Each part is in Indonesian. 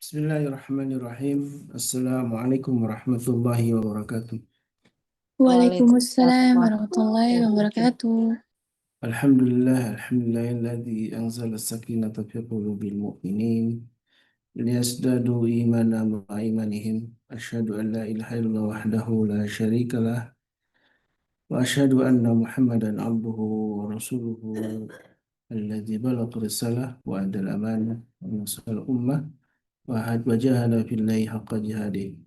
Bismillahirrahmanirrahim. Assalamualaikum warahmatullahi wabarakatuh. Waalaikumsalam Waalaikumsalam. warahmatullahi wabarakatuh. Alhamdulillahilladzi anzala as-sakinata fi qulubil mu'minin liyazdadu imanan ma'a imanihim. Asyhadu an la ilaha illallah wahdahu la syarika lah wa asyhadu anna Muhammadan abduhu wa rasuluhu alladzi balagha risalah wa adal amanah wa nasal ummah wa jahada fillahi haqqa jihadih.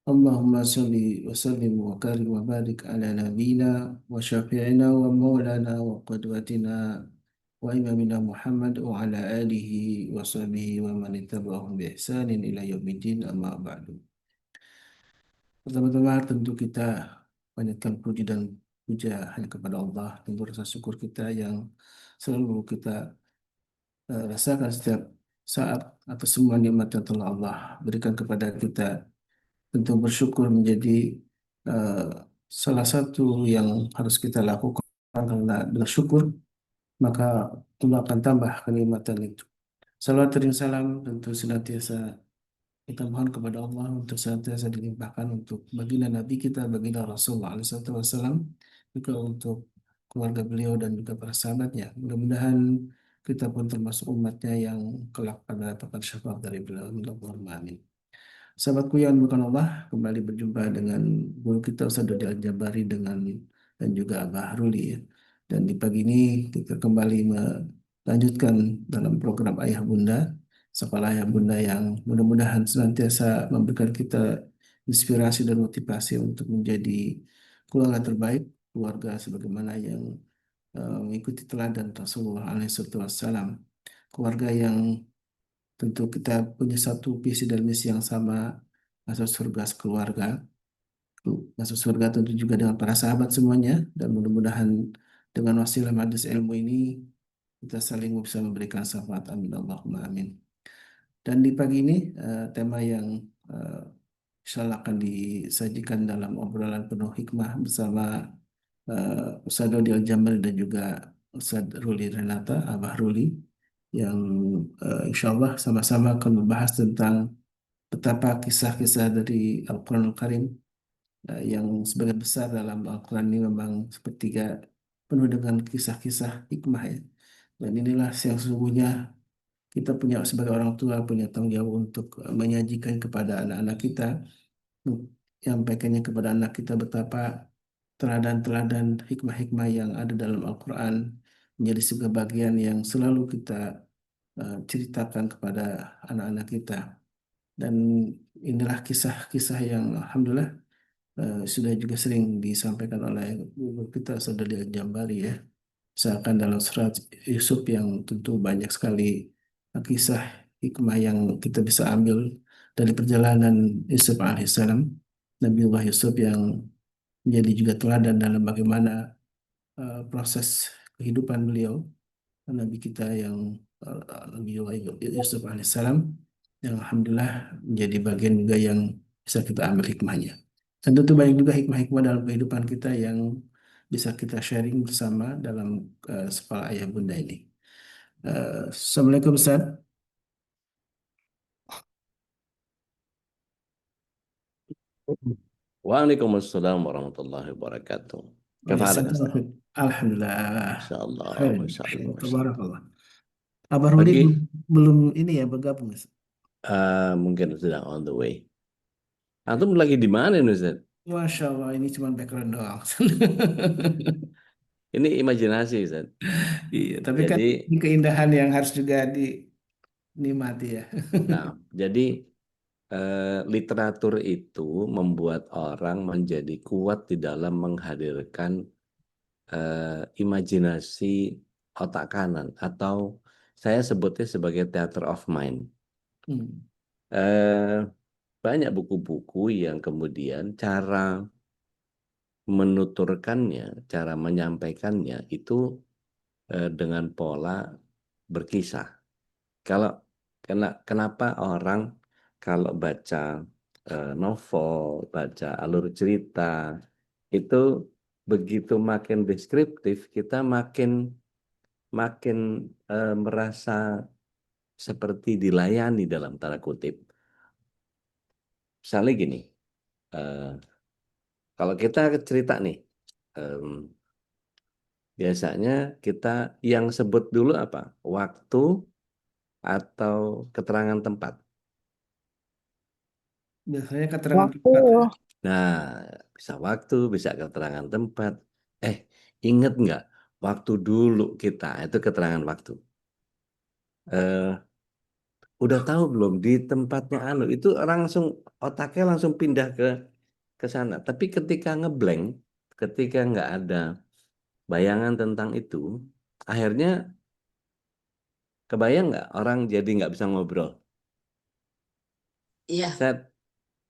Allahumma salli wa sallim wa karim wa barik ala nabina wa syafi'ina wa maulana wa qadwatina wa imamina Muhammad wa ala alihi wa sahbihi wa man ittaba'ahum bi ihsanin ila yaumiddin amma ba'du. Pertama-tama tentu kita panjatkan puji dan puja hanya kepada Allah. Tentu rasa syukur kita yang selalu kita rasakan setiap saat atas semua nikmat yang telah Allah berikan kepada kita. Tentu bersyukur menjadi eh, salah satu yang harus kita lakukan karena dengan syukur maka Allah akan tambah kenikmatan itu. Salawat dan salam tentu senantiasa kita mohon kepada Allah untuk senantiasa dilimpahkan untuk baginda Nabi kita, baginda Rasulullah SAW, juga untuk keluarga beliau dan juga para sahabatnya. Mudah-mudahan kita pun termasuk umatnya yang kelak pada dapat syafaat dari beliau. Allahumma amin. Sahabatku yang bukan Allah, kembali berjumpa dengan guru kita Ustaz Dodi Al-Jabari dan juga Abah Ruli ya. Dan di pagi ini kita kembali melanjutkan dalam program Ayah Bunda, sekolah Ayah Bunda yang mudah-mudahan senantiasa memberikan kita inspirasi dan motivasi untuk menjadi keluarga terbaik, keluarga sebagaimana yang mengikuti teladan Rasulullah SAW, keluarga yang tentu kita punya satu visi dan misi yang sama, masuk surga sekeluarga. Masuk surga tentu juga dengan para sahabat semuanya. Dan mudah-mudahan dengan wasilah majelis ilmu ini, kita saling bisa memberikan syafaat. Amin. Allahumma amin. Dan di pagi ini, tema yang eh, insya Allah akan disajikan dalam obrolan penuh hikmah bersama Ustaz Dodi Al-Jamil dan juga Ustaz Ruli Renata, Abah Ruli, yang insya Allah sama-sama akan membahas tentang betapa kisah-kisah dari Al-Quranul Karim yang sebagian besar dalam Al-Quran ini memang sepertiga penuh dengan kisah-kisah hikmah ya. Dan inilah yang sesungguhnya kita punya sebagai orang tua punya tanggung jawab untuk menyajikan kepada anak-anak kita, menyampaikannya kepada anak kita betapa teladan-teladan hikmah-hikmah yang ada dalam Al-Quran menjadi sebuah bagian yang selalu kita ceritakan kepada anak-anak kita. Dan inilah kisah-kisah yang Alhamdulillah sudah juga sering disampaikan oleh guru kita Saudari Al-Jambari ya. Misalkan dalam surat Yusuf yang tentu banyak sekali kisah hikmah yang kita bisa ambil dari perjalanan Yusuf alaihissalam, Nabiullah Yusuf yang menjadi juga teladan dalam bagaimana proses kehidupan beliau, Nabi kita yang Nabi Yusuf alaihissalam, yang alhamdulillah menjadi bagian juga yang bisa kita ambil hikmahnya. Dan tentu banyak juga hikmah-hikmah dalam kehidupan kita yang bisa kita sharing bersama dalam sekolah ayah bunda ini. Assalamualaikum Ustaz. Waalaikumsalam warahmatullahi wabarakatuh. Oh كيف ya, حالك أستاذ؟ Alhamdulillah. Masya Allah, Khair. Masya Allah, Masya Allah. Tabarakallah. Abah Rudi belum, Pagi, belum ini ya bergabung. Ustaz? mungkin sedang on the way. Antum lagi di mana nih Ustaz? Masya Allah, ini cuma background doang. Ini imajinasi Ustaz. Iya, tapi kan Jadi, ini keindahan yang harus juga dinikmati ya. nah, jadi literatur itu membuat orang menjadi kuat di dalam menghadirkan imajinasi otak kanan atau saya sebutnya sebagai theater of mind. Hmm. Eh, Banyak buku-buku yang kemudian cara menuturkannya, cara menyampaikannya itu dengan pola berkisah. Kalau kenapa orang kalau baca novel, baca alur cerita itu begitu makin deskriptif, kita makin makin merasa seperti dilayani dalam tanda kutip. Misalnya gini, eh, kalau kita cerita nih, em, biasanya kita yang sebut dulu apa? Waktu atau keterangan tempat. Biasanya keterangan Waktu. tempat ya. Nah, bisa waktu, bisa keterangan tempat. Eh, inget nggak? Waktu dulu kita, itu keterangan waktu. Eh, udah tahu belum di tempatnya anu, itu orang langsung, otaknya langsung pindah ke sana. Tapi ketika ngeblank, ketika nggak ada bayangan tentang itu, akhirnya kebayang nggak orang jadi nggak bisa ngobrol. Iya. Saya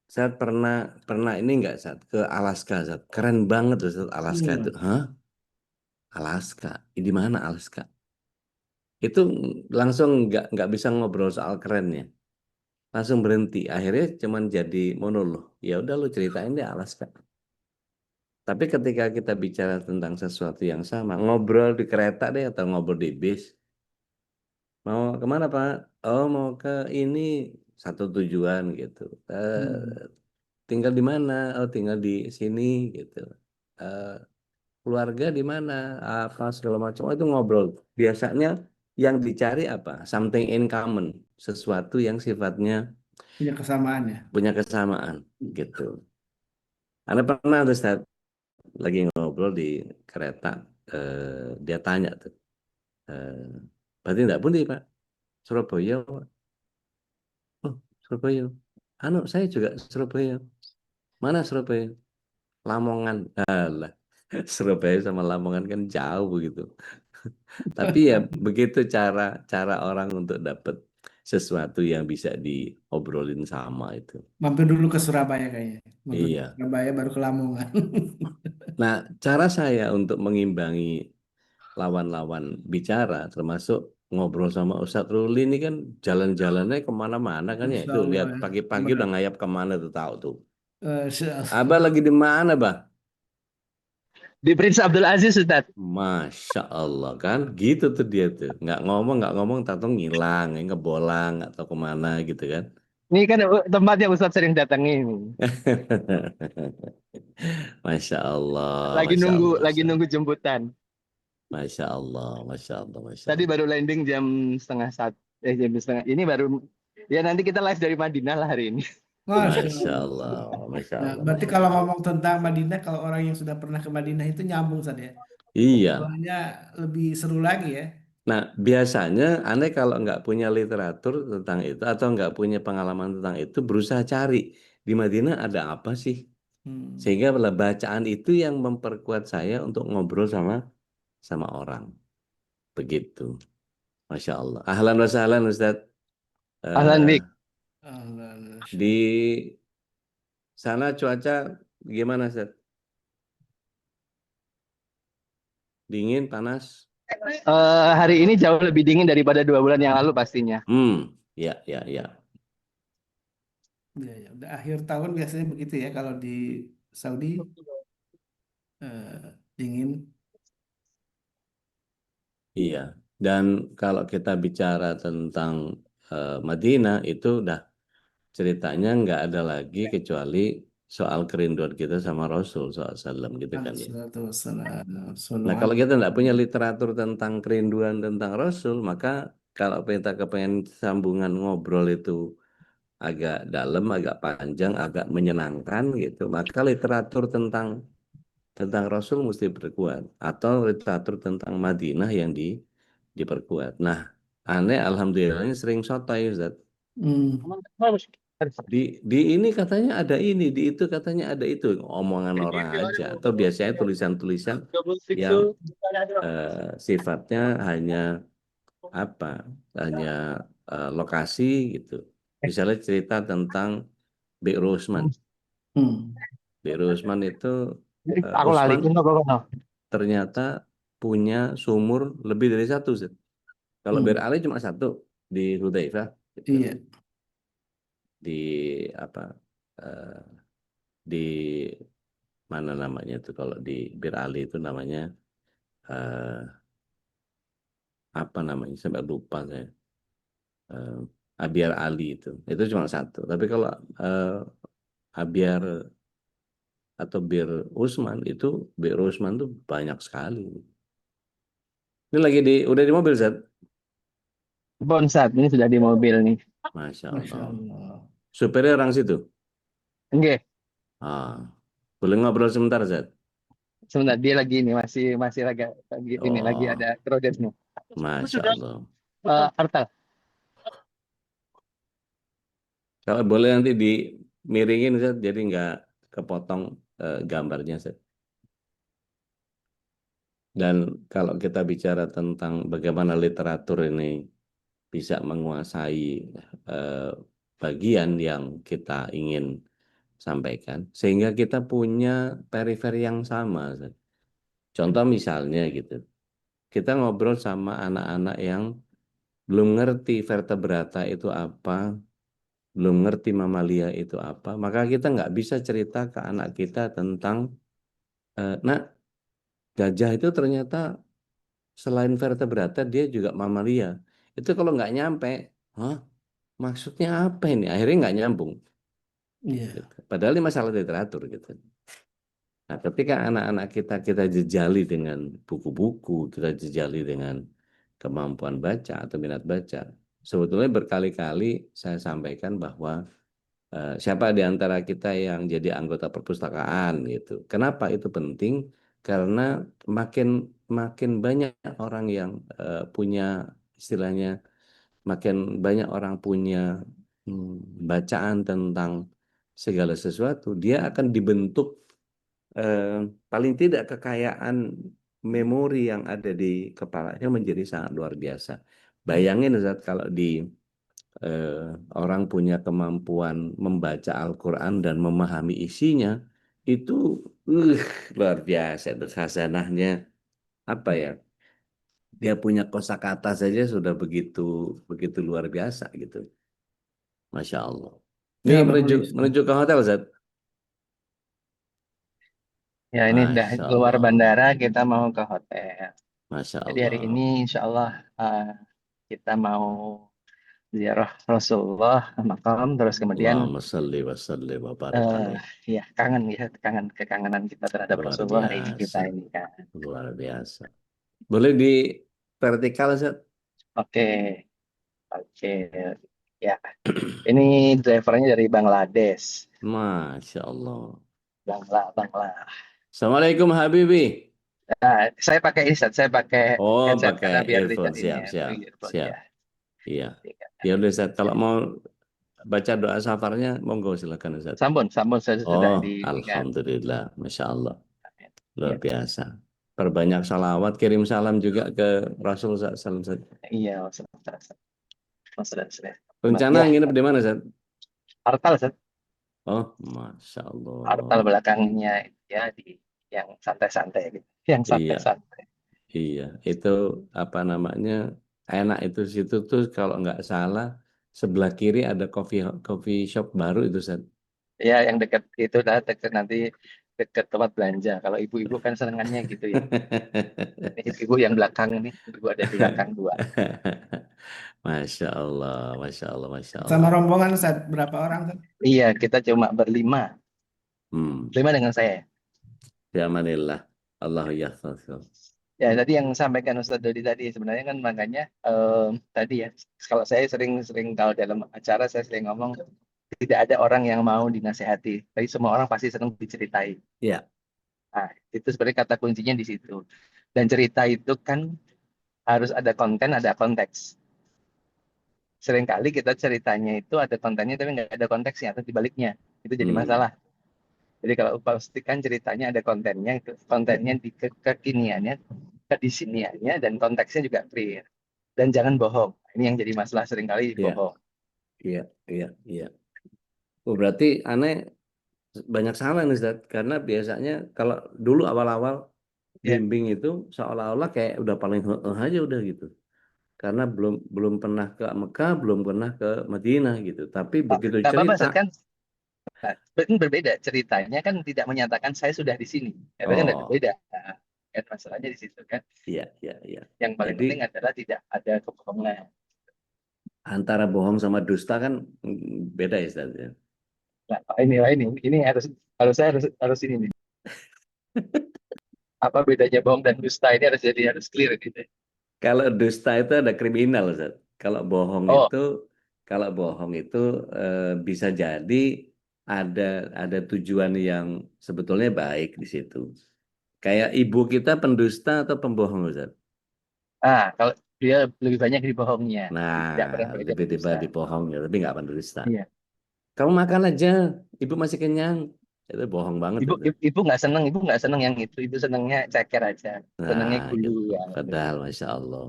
saya pernah pernah ini nggak saat ke Alaska, saat keren banget tuh saat Alaska itu. Hmm. Hah? Alaska? Di mana Alaska? Itu langsung nggak bisa ngobrol soal kerennya, langsung berhenti. Akhirnya cuman jadi monolog. Ya udah lu ceritain deh Alaska. Tapi ketika kita bicara tentang sesuatu yang sama, ngobrol di kereta deh atau ngobrol di bis, mau kemana Pak? Oh mau ke ini, satu tujuan gitu. Hmm. Tinggal di mana? Oh tinggal di sini gitu. Eh, keluarga di mana? Apa segala macam. Oh, itu ngobrol. Biasanya yang dicari apa? Something in common, sesuatu yang sifatnya Punya kesamaan ya. punya kesamaan gitu. Anda pernah tuh Ustaz, lagi ngobrol di kereta, dia tanya tuh, eh, berarti enggak pun Pak, Surabaya, Pak. Oh, Surabaya. Anu, saya juga Surabaya. Mana Surabaya? Lamongan. Alah, Surabaya sama Lamongan kan jauh begitu. Tapi ya begitu cara cara orang untuk dapat sesuatu yang bisa diobrolin sama itu. Mampir dulu ke Surabaya kayaknya. Mampir ke Iya. Surabaya baru ke Lamongan. Nah, cara saya untuk mengimbangi lawan-lawan bicara, termasuk ngobrol sama Ustadz Ruli ini kan jalan-jalannya kemana-mana kan ya. Masya Itu Allah lihat ya. pagi-pagi udah Benar. ngayap kemana tuh tahu tuh. Masya Allah. Abah lagi di mana, Bah? Di Prince Abdul Aziz, Ustaz. Masya Allah kan, gitu tuh dia tuh. Nggak ngomong, tahu ngilang, ngebolang atau kemana gitu kan. Ini kan tempat yang Ustaz sering datangi. Masya Allah, Lagi Masya nunggu, Allah, lagi Masya nunggu Allah, jemputan. Masya Allah, Masya Allah, Masya Tadi Allah. baru landing jam setengah satu. Jam setengah. Ini baru. Ya nanti kita live dari Madinah lah hari ini. Masya Masya Allah. Allah, Masya Nah, Allah, berarti Masya kalau Allah. ngomong tentang Madinah, kalau orang yang sudah pernah ke Madinah itu nyambung saja. Iya. Obrolannya lebih seru lagi ya. Nah, biasanya aneh kalau nggak punya literatur tentang itu atau nggak punya pengalaman tentang itu, berusaha cari di Madinah ada apa sih? Hmm. Sehingga bacaan itu yang memperkuat saya untuk ngobrol sama sama orang. Begitu. Masya Allah. Ahlan wa sahlan Ustaz. Ahlan Eh, Bik. Allah, Masya di Allah. sana cuaca gimana Ustaz? Dingin, panas? Hari ini jauh lebih dingin daripada 2 bulan yang lalu pastinya. Ya, ya, ya. Ya, ya. Udah akhir tahun biasanya begitu ya kalau di Saudi dingin. Iya. Dan kalau kita bicara tentang Madinah itu udah ceritanya nggak ada lagi kecuali soal kerinduan kita sama Rasul SAW gitu kan ya. Alaihissalatu wassalam. Nah Sallallahu kalau kita nggak punya alaihi literatur tentang kerinduan tentang Rasul, maka kalau kita kepengen sambungan ngobrol itu agak dalam, agak panjang, agak menyenangkan gitu, maka literatur tentang Rasul mesti berkuat atau literatur tentang Madinah yang diperkuat. Nah, aneh alhamdulillahnya sering sotoy Ustaz. Hmm. Di ini katanya ada ini, di itu katanya ada itu, omongan orang aja atau biasanya tulisan-tulisan yang sifatnya hanya apa? Hanya lokasi gitu. Misalnya cerita tentang Bi'ru Usman. Hmm. Bi'ru Usman itu Aku lali. Usman ternyata punya sumur lebih dari satu, Zed. Kalau Bir Hmm. Ali cuma satu di Hudzaifah gitu. Iya. Di apa eh, di mana namanya itu kalau di Bir Ali itu namanya eh, apa namanya sampai lupa saya. eh, Abyar Ali itu cuma satu. Tapi kalau Abyar atau Bir Usman Bir Usman tuh banyak sekali. Ini udah di mobil Zat. Bon, saat ini sudah di mobil nih. Masya Masya Allah. Allah. Supirnya orang situ. Enggak, Ah, boleh ngobrol sebentar Zat. sebentar dia lagi ini masih lagi ini lagi Oh, ada proses nih. Masya Allah. Artal. Kalau boleh nanti dimiringin Zat, jadi nggak kepotong gambarnya Zat. Dan kalau kita bicara tentang bagaimana literatur ini bisa menguasai eh, bagian yang kita ingin sampaikan, sehingga kita punya periferi yang sama. Zat. Contoh misalnya gitu, kita ngobrol sama anak-anak yang belum ngerti vertebrata itu apa, belum ngerti mamalia itu apa, maka kita nggak bisa cerita ke anak kita tentang, nah gajah itu ternyata selain vertebrata dia juga mamalia. Itu kalau nggak nyampe, hah, maksudnya apa ini? Akhirnya nggak nyambung. Iya. Gitu. Padahal ini masalah literatur gitu. Nah, ketika anak-anak kita jejali dengan buku-buku, kita jejali dengan kemampuan baca atau minat baca, sebetulnya berkali-kali saya sampaikan bahwa siapa di antara kita yang jadi anggota perpustakaan gitu. Kenapa itu penting? Karena makin makin banyak orang yang punya istilahnya, makin banyak orang punya bacaan tentang segala sesuatu, dia akan dibentuk eh, paling tidak kekayaan memori yang ada di kepalanya menjadi sangat luar biasa. Bayangin Ustaz, kalau eh, orang punya kemampuan membaca Al-Quran dan memahami isinya, itu uh, luar biasa. Itu khazanahnya apa ya? Dia punya kosakata saja sudah begitu begitu luar biasa gitu. Masya Allah. Ini Ya, menuju menulis. menuju ke hotel, Zat. Ya ini udah Masya keluar Allah. bandara kita mau ke hotel. Masya Jadi hari ini Allah. insya Allah kita mau ziarah Rasulullah makam terus kemudian Allahumma salli wa sallim wa barik eh alaih. ya kekangenan kita terhadap Luar Rasulullah hari ini kita biasa. ini kan. Luar biasa. Boleh di vertikal, Zat? Oke, oke. Ya, ini drivernya dari Bangladesh. Masya Allah. Bangla. Assalamualaikum Habibi. Nah, saya pakai headset, saya pakai Oh, headset pakai karena biar tidak earphone. ini Siap, ya, siap, earphone siap. ya. Iya. Ya udah, Zat. Kalau mau baca doa safarnya, monggo silakan, Zat. Sambun saya sudah Oh, diingat. Alhamdulillah. Masya Allah. Luar Ya, biasa. Perbanyak salawat, kirim salam juga ke Rasul SAW. iya, masalah. Rencana Ya, nginep di mana, Zat? Artal, Oh, Masya Artal Allah. belakangnya ya di yang santai-santai gitu. Yang Iya, santai-santai. iya. Itu apa namanya? Enak itu situ tuh kalau nggak salah sebelah kiri ada coffee shop baru itu, Zat. Ya, yang dekat itu dah dekat nanti dekat tempat belanja. Kalau ibu-ibu kan senengannya gitu ya. Ini ibu-ibu yang belakang ini, ibu ada di belakang dua. Masya Allah, Masya Allah, Masya Sama Allah. rombongan Ustaz, berapa orang Ustaz? Iya, kita cuma berlima. Hmm. Lima dengan saya. Ya amanillah. Allahu yahfazul. Ya, tadi yang sampaikan Ustadz Dodi tadi sebenarnya kan makanya tadi ya, kalau saya sering kalau dalam acara saya sering ngomong tidak ada orang yang mau dinasehati, tapi semua orang pasti senang diceritai. Ya, Nah, itu sebenarnya kata kuncinya di situ. Dan cerita itu kan harus ada konten, ada konteks. Seringkali kita ceritanya itu ada kontennya tapi nggak ada konteksnya atau dibaliknya. Itu jadi hmm. masalah. Jadi kalau pastikan ceritanya ada kontennya, itu kontennya di kekiniannya, kedisiniannya, dan konteksnya juga clear. Dan jangan bohong. Ini yang jadi masalah seringkali Ya, bohong. iya, iya, iya. Oh, berarti aneh banyak salah nih, Ustaz. Karena biasanya kalau dulu awal-awal Ya, bimbing itu seolah-olah kayak udah paling aja udah gitu. Karena belum belum pernah ke Mekah, belum pernah ke Madinah gitu. Tapi begitu nggak apa-apa, cerita, Ustaz, kan? Nah, ini berbeda. Ceritanya kan tidak menyatakan saya sudah di sini. Itu kan oh, berbeda. Nah, kan masalahnya di situ kan. iya, iya, iya. Yang paling Jadi penting adalah tidak ada kebohongan. Antara bohong sama dusta kan beda ya Ustaz ya. Nah, ini harus saya harus ini nih. Apa bedanya bohong dan dusta ini harus clear gitu. Kalau dusta itu ada kriminal Ustaz. Kalau bohong Oh, itu kalau bohong itu bisa jadi ada ada tujuan yang sebetulnya baik di situ. Kayak ibu kita pendusta atau pembohong Ustaz? kalau dia lebih banyak di bohongnya, Nah, tidak pernah belajar lebih tiba pendusta. di bohong ya, tapi nggak pendusta. Iya. Kamu makan aja, ibu masih kenyang. Itu bohong banget Ibu, itu. ibu nggak seneng yang itu. Ibu senengnya ceker aja, senengnya Nah, gulu gitu. ya. Padahal, Masya Allah.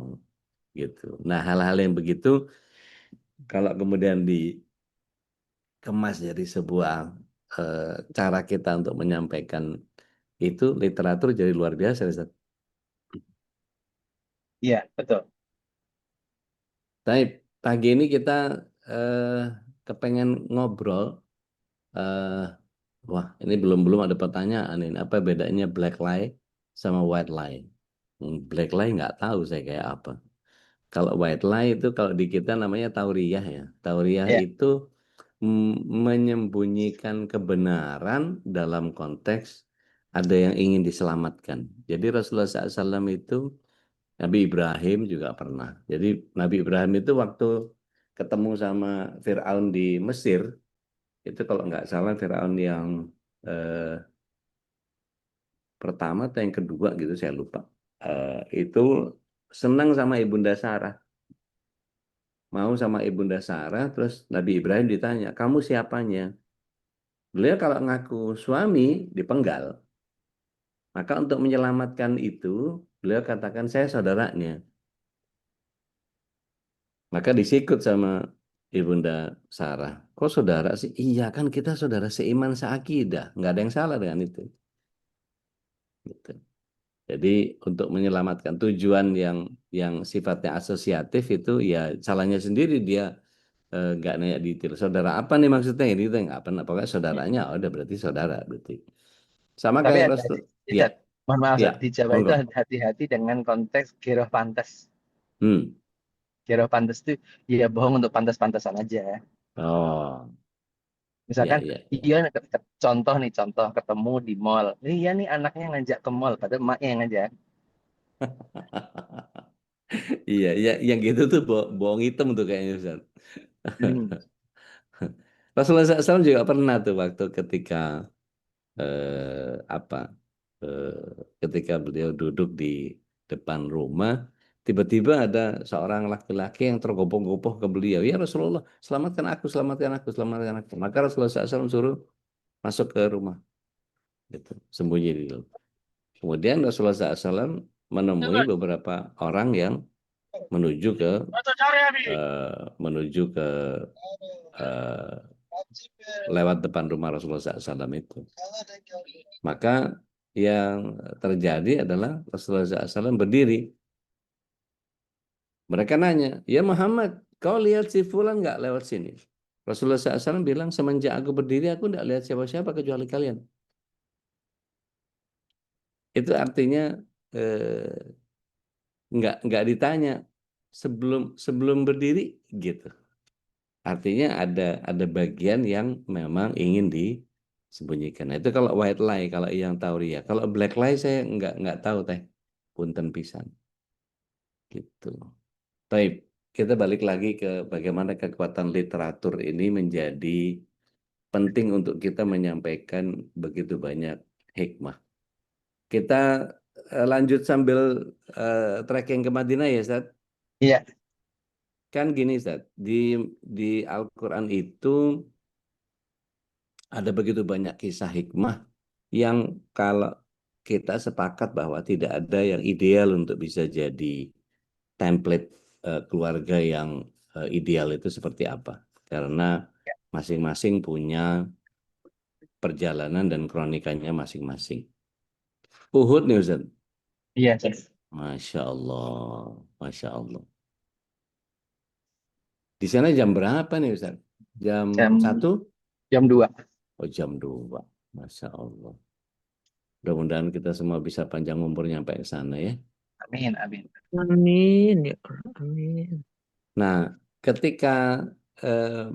Gitu. Nah, hal-hal yang begitu, kalau kemudian dikemas jadi sebuah cara kita untuk menyampaikan itu, literatur jadi luar biasa, Ustaz. Iya, betul. Tapi pagi ini kita eh, kepengen ngobrol. eh, Wah, ini belum ada pertanyaan ini. Apa bedanya black lie sama white lie? Black lie nggak tahu saya kayak apa. Kalau white lie itu kalau di kita namanya tauriah ya. Tauriah Iya, itu menyembunyikan kebenaran dalam konteks ada yang ingin diselamatkan. Jadi Rasulullah SAW itu Nabi Ibrahim juga pernah. Jadi Nabi Ibrahim itu waktu ketemu sama Firaun di Mesir, itu kalau nggak salah Firaun yang eh, pertama atau yang kedua gitu saya lupa. Itu senang sama Ibunda Sarah, mau sama Ibunda Sarah, terus Nabi Ibrahim ditanya, kamu siapanya? Beliau kalau ngaku suami dipenggal, maka untuk menyelamatkan itu beliau katakan saya saudaranya. Maka disikut sama Ibunda Sarah. Kok saudara sih? Iya kan kita saudara seiman seakidah, nggak ada yang salah dengan itu. Gitu. Jadi untuk menyelamatkan tujuan yang sifatnya asosiatif itu ya salahnya sendiri dia nggak nanya detail. Saudara apa nih maksudnya ini kita nggak pernah. Pokoknya saudaranya, oh, udah berarti saudara berarti. Sama tapi kayak hati-hati, Rasul. Ya, mohon maaf, ya, Zat. Di Jawa itu monggo. hati-hati dengan konteks giroh pantas. Hmm. Giroh pantas itu ya bohong untuk pantas-pantasan aja. Oh, ya, Misalkan, ya. iya, contoh ketemu di mall. Iya nih anaknya ngajak ke mall, padahal emaknya yang ngajak. Iya, iya, yang gitu tuh bohong hitam tuh kayaknya Ustaz. Hmm. Rasulullah SAW juga pernah tuh waktu ketika apa ketika beliau duduk di depan rumah, tiba-tiba ada seorang laki-laki yang tergopoh-gopoh ke beliau. Ya Rasulullah, selamatkan aku, selamatkan aku, selamatkan aku. Maka Rasulullah SAW suruh masuk ke rumah, gitu, sembunyi di dalam. Kemudian Rasulullah SAW menemui beberapa orang yang menuju ke menuju ke eh, lewat depan rumah Rasulullah SAW itu. Maka yang terjadi adalah Rasulullah SAW berdiri. Mereka nanya, ya Muhammad, kau lihat si Fulan nggak lewat sini? Rasulullah SAW bilang, semenjak aku berdiri, aku nggak lihat siapa-siapa kecuali kalian. Itu artinya eh, nggak ditanya sebelum sebelum berdiri gitu. Artinya ada bagian yang memang ingin disembunyikan. Nah, itu kalau white lie, kalau yang tauriah. Kalau black lie saya nggak tahu teh. Punten pisan gitu. Baik, kita balik lagi ke bagaimana kekuatan literatur ini menjadi penting untuk kita menyampaikan begitu banyak hikmah. Kita lanjut sambil trekking ke Madinah ya, Ustaz. Iya, Kan gini, Ustaz, di Al-Quran itu ada begitu banyak kisah hikmah yang kalau kita sepakat bahwa tidak ada yang ideal untuk bisa jadi template keluarga yang ideal itu seperti apa. Karena masing-masing punya perjalanan dan kronikanya masing-masing. Uhud nih Ustaz. iya, Zat. Masya Allah. Masya Allah. Di sana jam berapa nih Ustaz? Jam Jam 1? jam 2. Oh jam 2. Masya Allah. Mudah-mudahan kita semua bisa panjang umur nyampe ke sana ya. Amin, amin. Amin ya Allah, amin. Nah, ketika eh,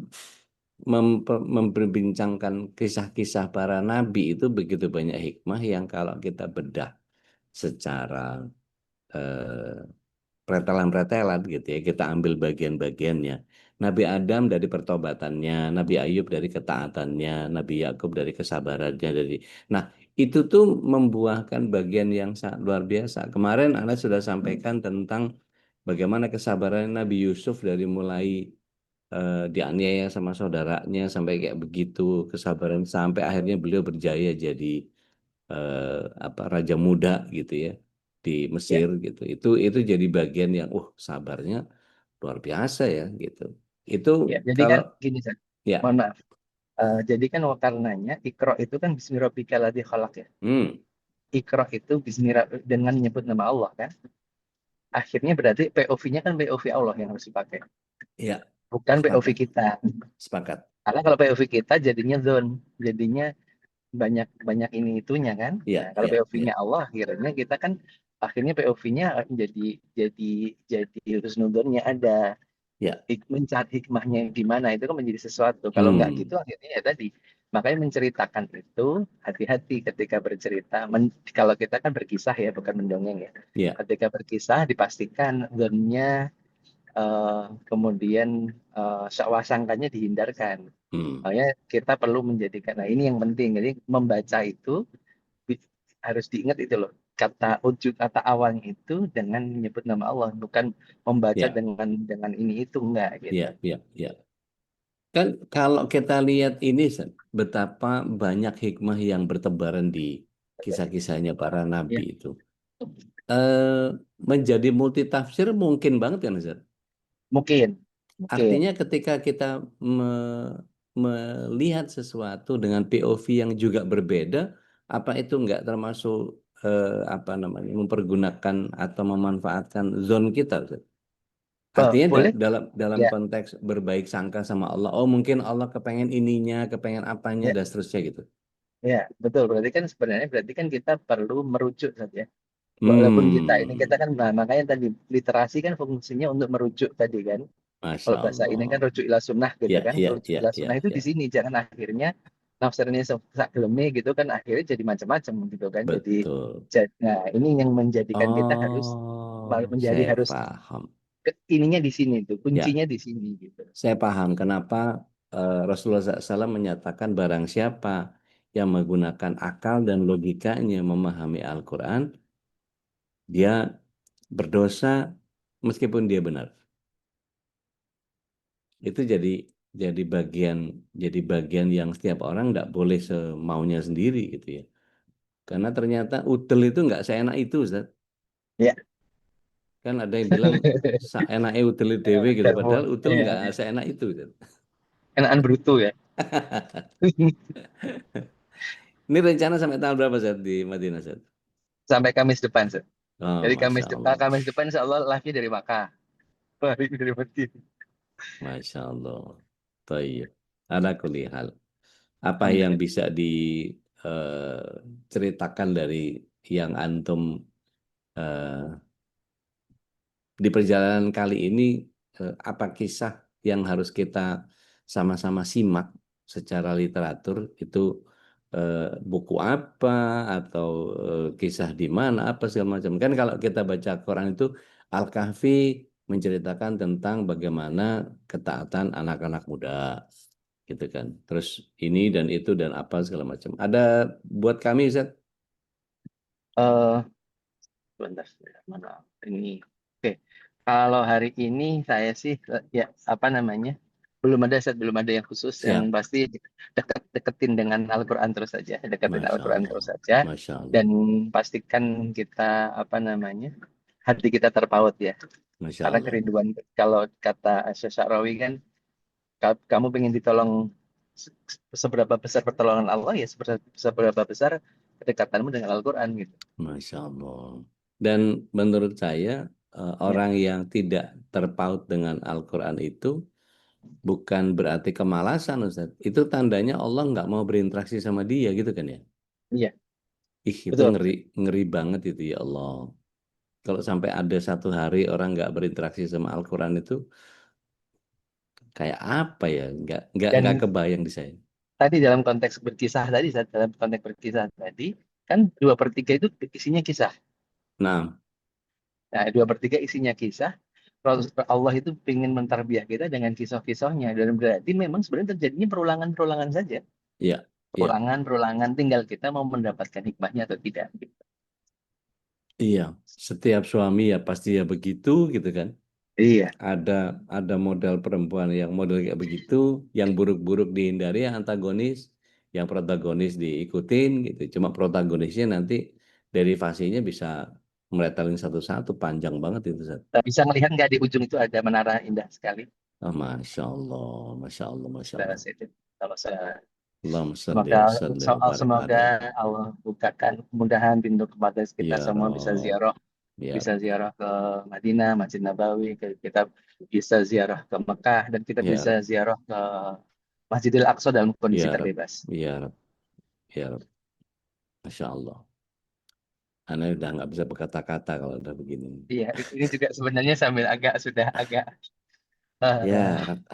memperbincangkan kisah-kisah para nabi itu begitu banyak hikmah yang kalau kita bedah secara eh, pretelan-pretelan gitu ya, kita ambil bagian-bagiannya. Nabi Adam dari pertobatannya, Nabi Ayub dari ketaatannya, Nabi Yakub dari kesabarannya, nah itu tuh membuahkan bagian yang sangat luar biasa. Kemarin Anda sudah sampaikan tentang bagaimana kesabaran Nabi Yusuf dari mulai dianiaya sama saudaranya sampai kayak begitu, kesabaran sampai akhirnya beliau berjaya jadi apa raja muda gitu ya di Ya, Mesir gitu. Itu jadi bagian yang sabarnya luar biasa ya gitu. Itu ya. Jadi kalau kan gini, San. ya, Mohon maaf. Jadi kan karenanya Iqra itu kan Bismillahirrahmanirrahim khalaq ya. hmm, Iqra itu Bismillah dengan menyebut nama Allah kan. Akhirnya berarti POV-nya kan POV Allah yang harus dipakai, ya bukan POV sepakat, kita. sepakat. Karena kalau POV kita jadinya zone, jadinya banyak banyak ini itunya kan. Nah, Ya, kalau ya, ya, POV-nya Allah akhirnya kita kan akhirnya POV-nya jadi jadi husnudonnya ada ya. mencari hikmahnya di mana itu kan menjadi sesuatu. Kalau nggak gitu Hmm, akhirnya ya tadi. Makanya menceritakan itu hati-hati ketika bercerita. Kalau kita kan berkisah ya bukan mendongeng ya. ya, Ketika berkisah dipastikan zonnya kemudian sangkanya dihindarkan. hmm, Makanya kita perlu menjadikan, nah ini yang penting. Jadi membaca itu bi- harus diingat itu loh. Kata awalnya itu dengan menyebut nama Allah, bukan membaca ya, dengan ini itu enggak gitu. ya, ya, ya. Kan kalau kita lihat ini, San, betapa banyak hikmah yang bertebaran di kisah-kisahnya para nabi Ya, itu. eh Menjadi multitafsir mungkin banget kan, Ustaz? mungkin, mungkin. Artinya ketika kita melihat sesuatu dengan POV yang juga berbeda, apa itu nggak termasuk apa namanya mempergunakan atau memanfaatkan zone kita, Ustaz? Artinya Boleh? dalam Ya, konteks berbaik sangka sama Allah. Oh mungkin Allah kepengen ininya, kepengen apanya ya, dan seterusnya gitu. ya, betul. Berarti kan kita perlu merujuk saja. Walaupun kita Hmm, kan, nah, makanya tadi literasi kan fungsinya untuk merujuk tadi kan. Masya Kalau bahasa ini kan Allah. rujuk ila sunnah gitu Ya, kan. ya, Rujuk ya, ila ya, sunnah itu ya. di sini. Jangan akhirnya nafsirnya sakleme gitu kan. Akhirnya jadi macam-macam gitu kan. Betul. Nah ini yang menjadikan kita harus Oh, menjadi saya harus paham. ininya di sini tuh. Ya, Kuncinya di sini gitu. saya paham kenapa Rasulullah SAW menyatakan barang siapa yang menggunakan akal dan logikanya memahami Al-Quran, dia berdosa meskipun dia benar. Itu jadi bagian yang setiap orang tidak boleh semaunya sendiri gitu ya. Karena ternyata udel itu nggak seenak itu, Ustaz. Ya. Kan ada yang bilang enaknya udel dewe gitu, padahal Telepon. udel nggak Ya. seenak itu, Ustaz. Enakan bruto ya. Ini rencana sampai tahun berapa, Ustaz, di Madinah, Ustaz? Sampai Kamis depan. Sir. Oh, Jadi Masya Allah. Kamis depan insya Allah live-nya dari Makkah. Hari dari Madinah. Masya Allah. Tayyib. Ala kulli hal. Apa yang Alhamdulillah. bisa diceritakan dari yang antum eh, di perjalanan kali ini, apa kisah yang harus kita sama-sama simak secara literatur itu, buku apa atau kisah di mana apa segala macam. Kan kalau kita baca Quran itu Al-Kahfi menceritakan tentang bagaimana ketaatan anak-anak muda gitu kan. Terus ini dan itu dan apa segala macam. Ada buat kami, Ustaz? Eh, Bentar, mana ini? Oke, kalau hari ini saya sih ya apa namanya? Belum ada yang khusus yang Siap. pasti deketin dengan Al-Qur'an terus saja, deketin Masya Al-Qur'an Allah. terus saja Masya Allah. dan pastikan kita apa namanya? Hati kita terpaut ya. Masya Karena Allah. kerinduan kalau kata Syarawi kan kamu pengen ditolong seberapa besar pertolongan Allah ya seberapa besar kedekatanmu dengan Al-Qur'an gitu. Masya Allah. Dan menurut saya, Ya, orang yang tidak terpaut dengan Al-Quran itu bukan berarti kemalasan, Ustaz. Itu tandanya Allah nggak mau berinteraksi sama dia, gitu kan ya? iya, Ih, itu betul. ngeri, ngeri banget itu ya Allah. Kalau sampai ada satu hari orang nggak berinteraksi sama Al-Quran itu, kayak apa ya? Nggak Dan kebayang di saya. tadi dalam konteks berkisah tadi, dalam konteks berkisah tadi, kan 2/3 itu isinya kisah. Nah, Nah, 2/3 isinya kisah. Allah itu ingin mentarbiah kita dengan kisah-kisahnya. Dan berarti memang sebenarnya terjadinya perulangan-perulangan saja. iya, iya, Perulangan-perulangan, tinggal kita mau mendapatkan hikmahnya atau tidak. iya. Setiap suami ya pasti ya begitu gitu kan. Iya. Ada ada model perempuan yang model kayak begitu, yang buruk-buruk dihindari, yang antagonis, yang protagonis diikutin gitu. Cuma protagonisnya nanti derivasinya bisa meretelin satu-satu, panjang banget itu. Zat. Kita bisa melihat nggak di ujung itu ada menara indah sekali. Oh, Masya Allah, Masya Allah, Masya Nah, Allah. itu. Kalau saya Allahumma salli semoga wa sallim wa barik semoga alaih. Allah bukakan kemudahan pintu kepada kita Ya semua Rob, ya bisa Rob, ziarah ke Madinah, Masjid Nabawi, kita bisa ziarah ke Mekah dan kita ya bisa Rob, ziarah ke Masjidil Aqsa dalam kondisi ya Rob, terbebas. ya Rob, ya Rob. Masya Allah. Anda udah nggak bisa berkata-kata kalau udah begini. Iya, ini juga sebenarnya sambil sudah agak eh, Ya Rob.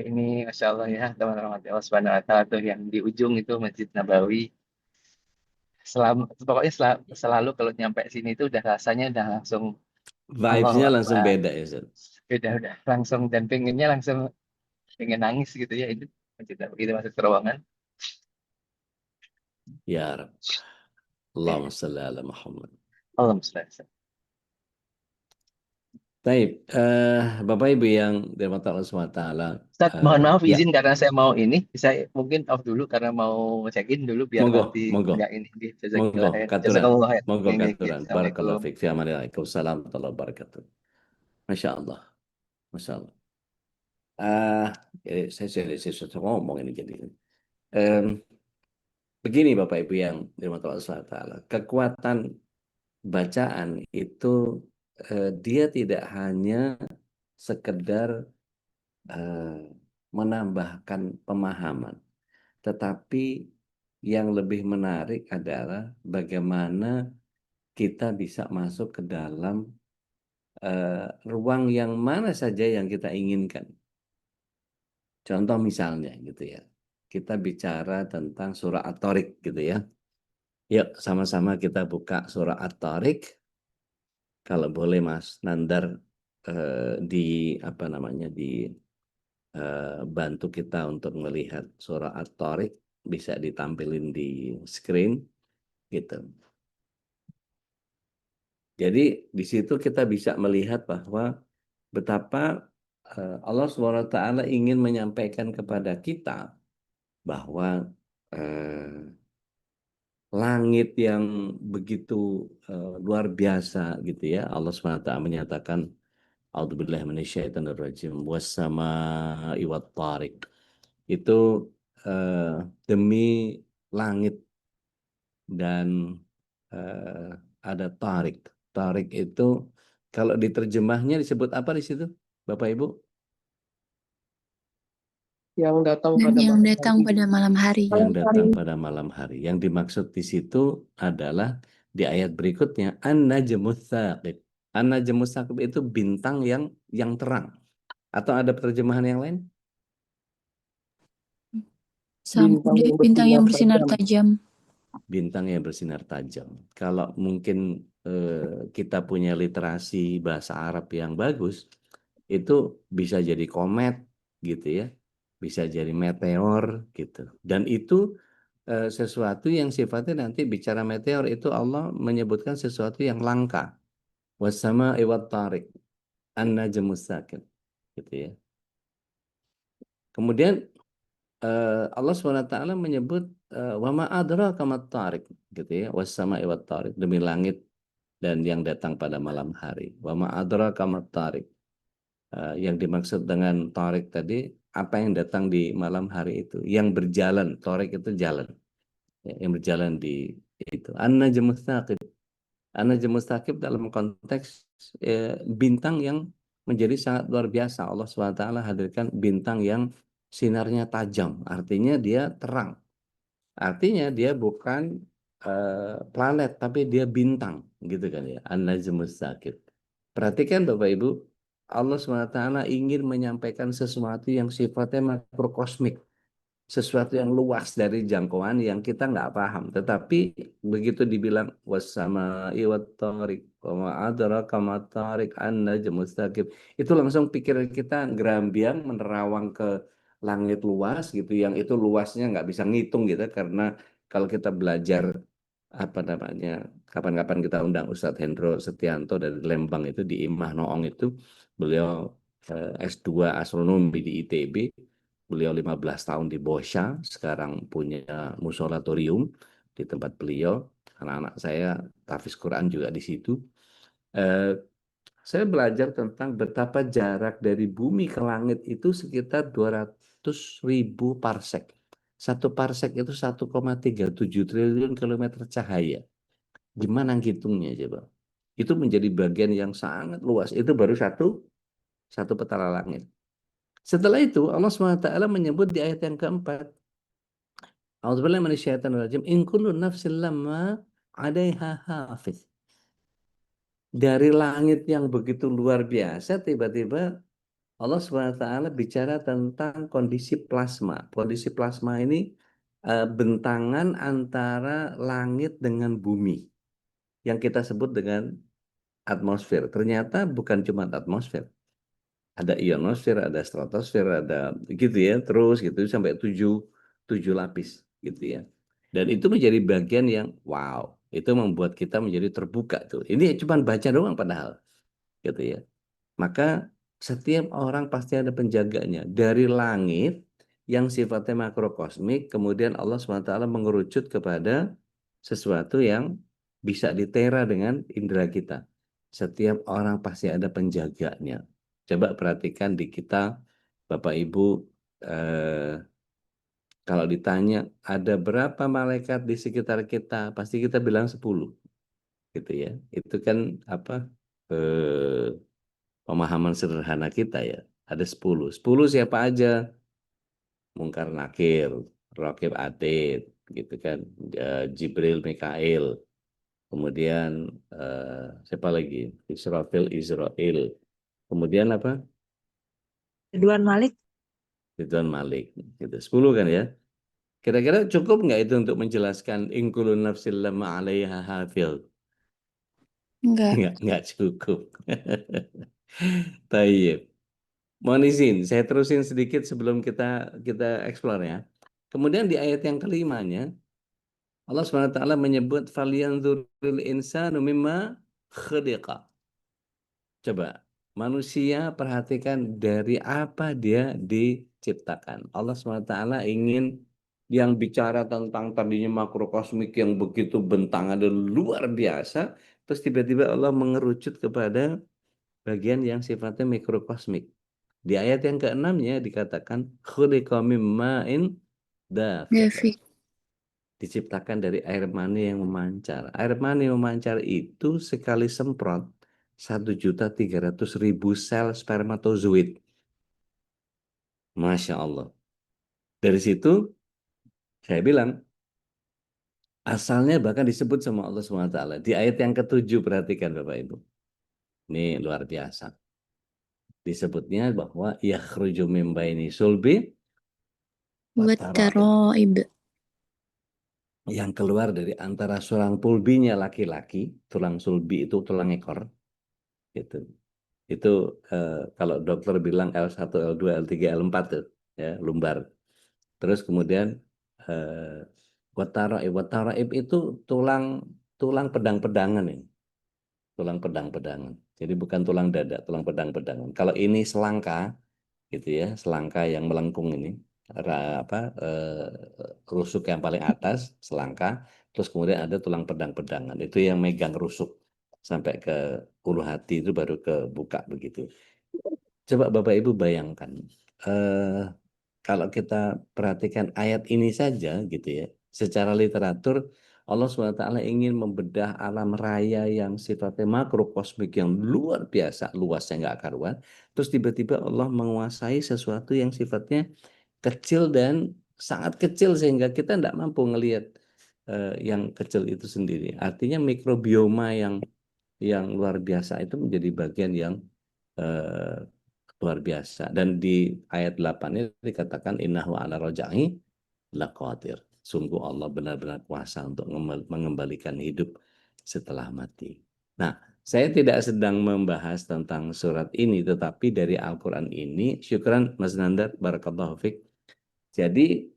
ini Masya Allah ya teman-teman Allah Subhanahu Wa Taala tuh yang di ujung itu Masjid Nabawi. Pokoknya selalu kalau nyampe sini itu udah rasanya udah langsung Allahu Vibes-nya langsung Akbar. beda ya, Zat. Udah langsung dan pengennya langsung pengen nangis gitu ya itu kita begitu masuk terowongan. Ya Rob. Allahumma salli ala Muhammad. Allah mustahil. Baik, Bapak Ibu yang dirahmati Allah SWT, Ustaz, mohon maaf ya, izin karena saya mau ini, saya mungkin off dulu karena mau check in dulu biar monggo, nanti monggo, nggak ini di monggo, katuran, jazakallah khair. monggo, Oke, oke. katuran. Barakallahu Assalamualaikum. fiik, fi amanillah. Waalaikumsalam warahmatullahi wabarakatuh. Masya Allah, Masya Allah. Ah, saya sudah ngomong ini jadi. Em, Begini Bapak Ibu yang dirahmati Allah SWT, kekuatan bacaan itu dia tidak hanya sekedar eh, menambahkan pemahaman, tetapi yang lebih menarik adalah bagaimana kita bisa masuk ke dalam ruang yang mana saja yang kita inginkan. Contoh misalnya gitu ya, kita bicara tentang surah At-Tariq gitu ya. Yuk sama-sama kita buka surah At-Tariq. Kalau boleh Mas Nandar di apa namanya bantu kita untuk melihat surah At-Tariq, bisa ditampilin di screen gitu. Jadi di situ kita bisa melihat bahwa betapa Allah SWT ingin menyampaikan kepada kita bahwa eh, langit yang begitu luar biasa gitu ya. Allah SWT menyatakan A'udzubillahi minasyaitonirrajim wassama'i wattariq. Itu demi langit dan eh, ada tarik. Tarik itu kalau diterjemahnya disebut apa di situ, Bapak Ibu? yang datang Dan pada yang malam datang hari. pada malam hari. Yang datang pada malam hari. Yang dimaksud di situ adalah di ayat berikutnya An-Najmus Tsaqib. An-Najmus Tsaqib itu bintang yang terang. Atau ada terjemahan yang lain? Bintang yang Bintang yang bersinar bersinar tajam. Bintang yang bersinar tajam. Kalau mungkin kita punya literasi bahasa Arab yang bagus, itu bisa jadi komet gitu ya, bisa jadi meteor gitu. Dan itu sesuatu yang sifatnya nanti bicara meteor itu Allah menyebutkan sesuatu yang langka. Wasama iwat tarik, an-najmus sakit, gitu ya. Kemudian Allah SWT menyebut wa ma adraka mat tarik, gitu ya, wasama iwat tarik, demi langit dan yang datang pada malam hari. Wa ma adraka mat tarik. Yang dimaksud dengan tarik tadi, apa yang datang di malam hari itu, yang berjalan, tarik itu jalan, ya, yang berjalan di itu. An-najmus tsaqib. An-najmus tsaqib dalam konteks bintang yang menjadi sangat luar biasa. Allah SWT hadirkan bintang yang sinarnya tajam, artinya dia terang. Artinya dia bukan planet, tapi dia bintang, gitu kan ya. An-najmus tsaqib. Perhatikan Bapak Ibu, Allah SWT ingin menyampaikan sesuatu yang sifatnya makrokosmik, sesuatu yang luas dari jangkauan yang kita nggak paham. Tetapi begitu dibilang wasama iwat tarik, wa adraka ma tarik an-najm mustaqim, itu langsung pikiran kita gerambiang menerawang ke langit luas gitu, yang itu luasnya nggak bisa ngitung gitu, karena kalau kita belajar apa namanya, kapan-kapan kita undang Ustadz Hendro Setianto dari Lembang itu di Imah Noong itu, beliau S2 astronomi di ITB, beliau 15 tahun di Bosha, sekarang punya musolatorium di tempat beliau, anak-anak saya tahfiz Quran juga di situ. Eh, saya belajar tentang betapa jarak dari bumi ke langit itu sekitar 200.000 parsek. Satu parsek itu 1,37 triliun kilometer cahaya. Gimana ngitungnya coba? Itu menjadi bagian yang sangat luas. Itu baru satu petala langit. Setelah itu Allah SWT menyebut di ayat yang keempat. A'udzubillahi minasyaitonirrajim. In kullu nafsin lamma 'alaiha hafiz. Dari langit yang begitu luar biasa, tiba-tiba Allah SWT bicara tentang kondisi plasma. Kondisi plasma ini bentangan antara langit dengan bumi, yang kita sebut dengan atmosfer. Ternyata bukan cuma atmosfer. Ada ionosfer, ada stratosfer, ada gitu ya, terus gitu sampai tujuh lapis gitu ya. Dan itu menjadi bagian yang wow, itu membuat kita menjadi terbuka tuh. Ini cuma baca doang padahal gitu ya. Maka setiap orang pasti ada penjaganya. Dari langit yang sifatnya makrokosmik, kemudian Allah SWT mengerucut kepada sesuatu yang bisa ditera dengan indera kita. Setiap orang pasti ada penjaganya. Coba perhatikan di kita, Bapak Ibu, eh, kalau ditanya ada berapa malaikat di sekitar kita, pasti kita bilang 10, gitu ya. Itu kan apa? Eh, Pemahaman sederhana kita ya. Ada 10. 10 siapa aja? Mungkar Nakir, Raqib Atid, gitu kan. Jibril, Mikail. Kemudian siapa lagi? Israfil, Israel. Kemudian apa? Ridwan Malik. Ridwan Malik. Gitu. 10 kan ya. Kira-kira cukup nggak itu untuk menjelaskan ingkulun nafsil lama 'alaiha hafil? Enggak. Nggak cukup. Tayyib. Mohon izin, saya terusin sedikit sebelum kita kita explore ya. Kemudian di ayat yang kelimanya, Allah SWT menyebut falyanzuril insanu mimma khuliqa. Coba, manusia perhatikan dari apa dia diciptakan. Allah SWT ingin yang bicara tentang tadinya makrokosmik yang begitu bentangan dan luar biasa, terus tiba-tiba Allah mengerucut kepada bagian yang sifatnya mikrokosmik. Di ayat yang ke-6-nya dikatakan khuliqa mim ma'in dafiq. Dafiq. Diciptakan dari air mani yang memancar. Air mani memancar itu sekali semprot 1.300.000 sel spermatozoid. Masya Allah. Dari situ saya bilang asalnya bahkan disebut sama Allah SWT. Di ayat yang ke-7 perhatikan Bapak Ibu. Ini luar biasa. Disebutnya bahwa yakhruju min baini sulbi wa tara'ib. Wat-tara'ib. Yang keluar dari antara tulang pulbinya laki-laki, tulang sulbi itu tulang ekor, gitu. Itu kalau dokter bilang L1, L2, L3, L4 tuh, ya, lumbar. Terus kemudian wataraib itu tulang tulang pedang-pedangan ini, tulang pedang-pedangan. Jadi bukan tulang dada, tulang pedang-pedangan. Kalau ini selangka, gitu ya, selangka yang melengkung ini, rusuk yang paling atas selangka, terus kemudian ada tulang pedang-pedangan, itu yang megang rusuk sampai ke ulu hati itu baru kebuka begitu. Coba Bapak Ibu bayangkan, kalau kita perhatikan ayat ini saja gitu ya, secara literatur Allah SWT ingin membedah alam raya yang sifatnya makrokosmik yang luar biasa, luasnya nggak karuan. Terus tiba-tiba Allah menguasai sesuatu yang sifatnya kecil dan sangat kecil sehingga kita tidak mampu ngelihat yang kecil itu sendiri. Artinya mikrobioma yang luar biasa itu menjadi bagian yang eh, luar biasa. Dan di ayat 8 ini dikatakan innahu ala roja'i laqadir. Sungguh Allah benar-benar kuasa untuk mengembalikan hidup setelah mati. Nah, saya tidak sedang membahas tentang surat ini, tetapi dari Al-Quran ini, syukran Mas Nandar, barakallahu fiik. Jadi,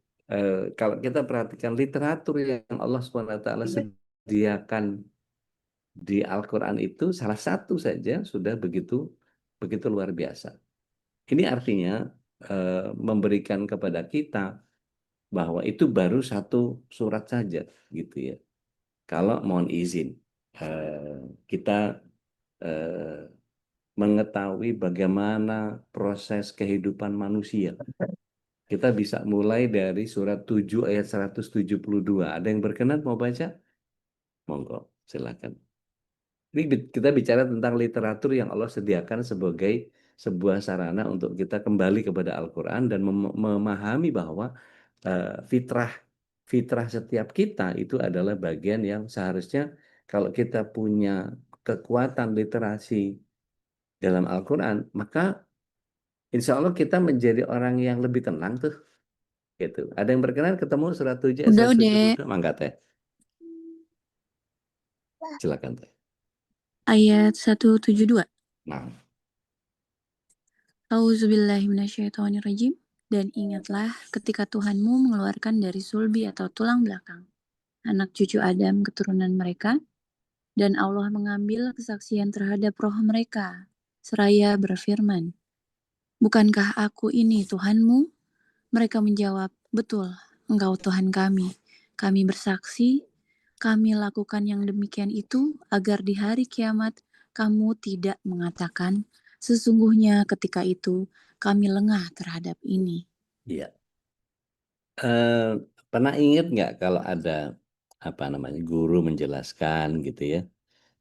kalau kita perhatikan literatur yang Allah SWT sediakan di Al-Quran itu, salah satu saja sudah begitu begitu luar biasa. Ini artinya memberikan kepada kita bahwa itu baru satu surat saja, gitu ya. Kalau mohon izin, kita mengetahui bagaimana proses kehidupan manusia. Kita bisa mulai dari surat 7 ayat 172. Ada yang berkenan mau baca? Monggo, silakan. Ini kita bicara tentang literatur yang Allah sediakan sebagai sebuah sarana untuk kita kembali kepada Al-Quran dan memahami bahwa fitrah fitrah setiap kita itu adalah bagian yang seharusnya kalau kita punya kekuatan literasi dalam Al-Quran, maka insya Allah kita menjadi orang yang lebih tenang tuh. Gitu. Ada yang berkenan ketemu surat 7 ayat Udah, 172? Mangga teh. Silakan teh. ayat 172. Nah, Auzubillahiminasyaitonirrajim. Dan ingatlah ketika Tuhanmu mengeluarkan dari sulbi atau tulang belakang anak cucu Adam keturunan mereka, dan Allah mengambil kesaksian terhadap roh mereka, seraya berfirman, bukankah aku ini Tuhanmu? Mereka menjawab, betul, engkau Tuhan kami. Kami bersaksi, kami lakukan yang demikian itu agar di hari kiamat kamu tidak mengatakan, sesungguhnya ketika itu kami lengah terhadap ini. iya. Pernah ingat nggak kalau ada apa namanya guru menjelaskan gitu ya,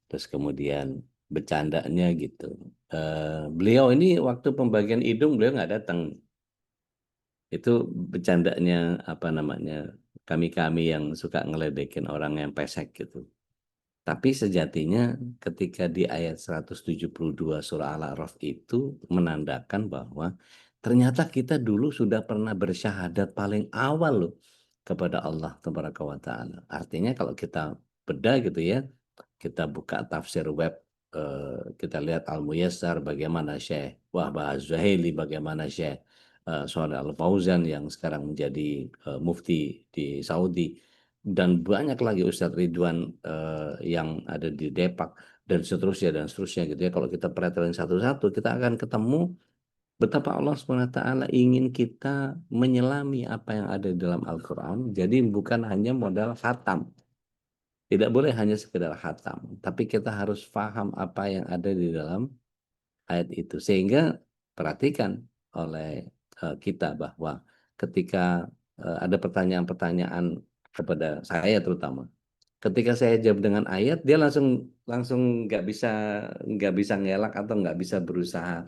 terus kemudian bercandanya gitu. Beliau ini waktu pembagian hidung beliau nggak datang. Itu bercandanya apa namanya kami-kami yang suka ngeledekin orang yang pesek gitu. Tapi sejatinya ketika di ayat 172 surah Al-A'raf itu menandakan bahwa ternyata kita dulu sudah pernah bersyahadat paling awal loh kepada Allah Tabaraka wa Ta'ala. Artinya kalau kita bedah gitu ya, kita buka tafsir web, kita lihat Al-Muyassar bagaimana Syekh Wahbah Az-Zuhaili, bagaimana Syekh Shalih Al-Fauzan yang sekarang menjadi mufti di Saudi, dan banyak lagi Ustadz Ridwan yang ada di Depak dan seterusnya gitu ya. Kalau kita perhatikan satu-satu, kita akan ketemu betapa Allah SWT ingin kita menyelami apa yang ada di dalam Al-Quran. Jadi bukan hanya modal khatam. Tidak boleh hanya sekedar khatam. Tapi kita harus paham apa yang ada di dalam ayat itu. Sehingga perhatikan oleh kita bahwa ketika ada pertanyaan-pertanyaan kepada saya terutama, ketika saya jawab dengan ayat, dia langsung langsung nggak bisa ngelak atau nggak bisa berusaha.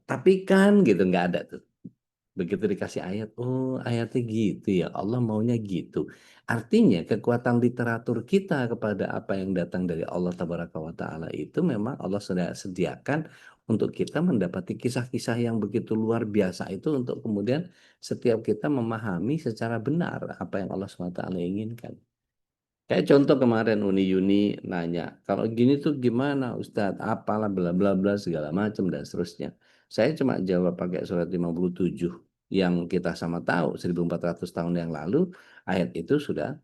Tapi kan gitu nggak ada tuh. Begitu dikasih ayat, oh ayatnya gitu ya, Allah maunya gitu. Artinya kekuatan literatur kita kepada apa yang datang dari Allah Tabaraka wa Ta'ala itu memang Allah sudah sediakan untuk kita mendapati kisah-kisah yang begitu luar biasa itu untuk kemudian setiap kita memahami secara benar apa yang Allah SWT inginkan. Kayak contoh kemarin Uni Yuni nanya, kalau gini tuh gimana Ustadz, apalah bla bla bla segala macam dan seterusnya. Saya cuma jawab pakai surat 57 yang kita sama tahu 1400 tahun yang lalu ayat itu sudah